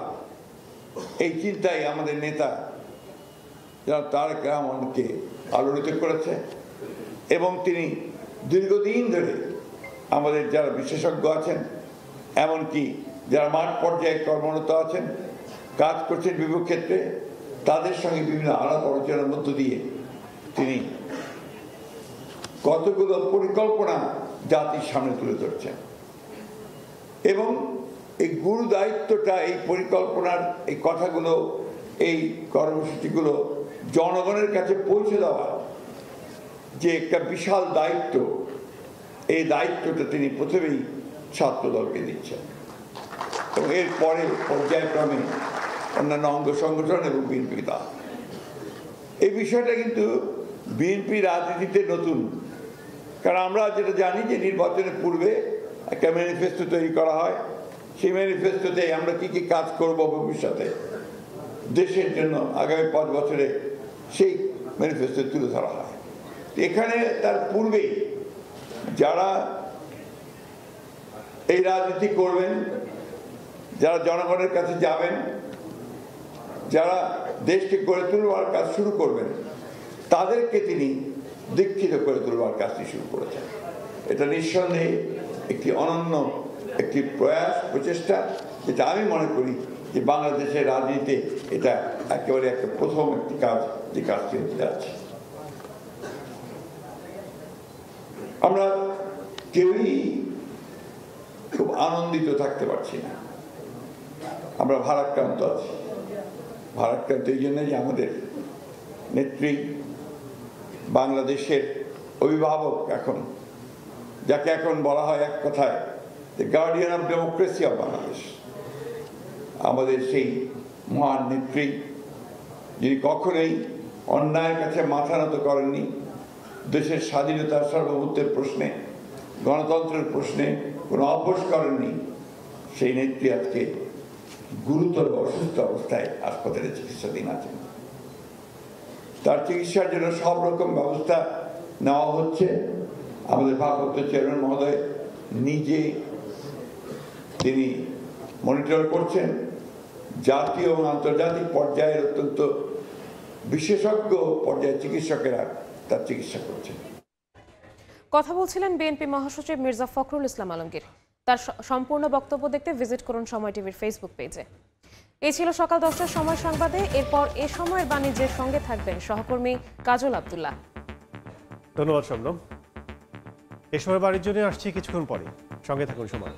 এই চিন্তায় আমাদের নেতা যারা তারেক রহমানকে আলোড়িত করেছে এবং তিনি দীর্ঘদিন ধরে আমাদের যারা বিশেষজ্ঞ আছেন, এমনকি যারা মাঠ পর্যায়ে কর্মরত আছেন, কাজ করছেন বিভিন্ন ক্ষেত্রে, তাদের সঙ্গে বিভিন্ন আলাপ আলোচনার মধ্য দিয়ে তিনি কতগুলো পরিকল্পনা জাতির সামনে তুলে ধরছেন এবং এই গুরু দায়িত্বটা, এই পরিকল্পনার এই কথাগুলো, এই কর্মসূচিগুলো জনগণের কাছে পৌঁছে দেওয়া যে একটা বিশাল দায়িত্ব, এই দায়িত্বটা তিনি প্রথমেই ছাত্রদলকে দিচ্ছেন এবং এরপরে পর্যায়ক্রমে অন্যান্য অঙ্গ সংগঠন এবং বিএনপি দল। এই বিষয়টা কিন্তু বিএনপি রাজনীতিতে নতুন, কারণ আমরা যেটা জানি যে নির্বাচনের পূর্বে একটা ম্যানিফেস্টো তৈরি করা হয়, সেই ম্যানিফেস্টোতে আমরা কি কি কাজ করব ভবিষ্যতে দেশের জন্য আগামী 5 বছরে, সেই ম্যানিফেস্টো তুলে ধরা হয়। এখানে তার পূর্বেই যারা এই রাজনীতি করবেন, যারা জনগণের কাছে যাবেন, যারা দেশকে গড়ে তুলবার কাজ শুরু করবেন, তাদেরকে তিনি দীক্ষিত করে তুলবার কাজটি শুরু করেছেন। এটা নিঃসন্দেহে একটি অনন্য একটি প্রচেষ্টা, যেটা আমি মনে করি যে বাংলাদেশের রাজনীতিতে এটা একেবারে একটা প্রথম একটি কাজ, যে কাজটি হতে যাচ্ছে। আমরা কেউই খুব আনন্দিত থাকতে পারছি না, আমরা ভারাক্রান্ত আছি। ভারাক্রান্ত এই জন্য যে আমাদের নেত্রী, বাংলাদেশের অভিভাবক, এখন যাকে এখন বলা হয় এক কথায় the guardian of democracy of Bangladesh, আমাদের সেই মহান নেত্রী, যিনি কখনোই অন্যায়ের কাছে মাথা নত করেননি, দেশের স্বাধীনতার সার্বভৌমত্বের প্রশ্নে, গণতন্ত্রের প্রশ্নে কোনো আপোষ করেননি, সেই নেত্রী আজকে গুরুতর অসুস্থ অবস্থায় হাসপাতালে চিকিৎসাধীন আছেন। তার চিকিৎসার জন্য সব রকম ব্যবস্থা নেওয়া হচ্ছে। আমাদের ভারপ্রাপ্ত চেয়ারম্যান মহোদয় নিজে তিনি মনিটর করছেন। জাতীয় এবং আন্তর্জাতিক পর্যায়ের অত্যন্ত বিশেষজ্ঞ পর্যায়ের চিকিৎসকেরা তার চিকিৎসা করছেন। কথা বলছিলেন বিএনপি মহাসচিব মির্জা ফখরুল ইসলাম আলমগীর। তার সম্পূর্ণ বক্তব্য দেখতে ভিজিট করুন সময় টিভির ফেসবুক পেজে। এই ছিল সকাল 10টার সময় সংবাদে। এরপর এ সময়ের বাণিজ্যের সঙ্গে থাকবেন সহকর্মী কাজল আব্দুল্লাহ। ধন্যবাদ শবনম। এ সময় বাণিজ্য নিয়ে আসছি কিছুক্ষণ পরে, সঙ্গে থাকুন সমাজ।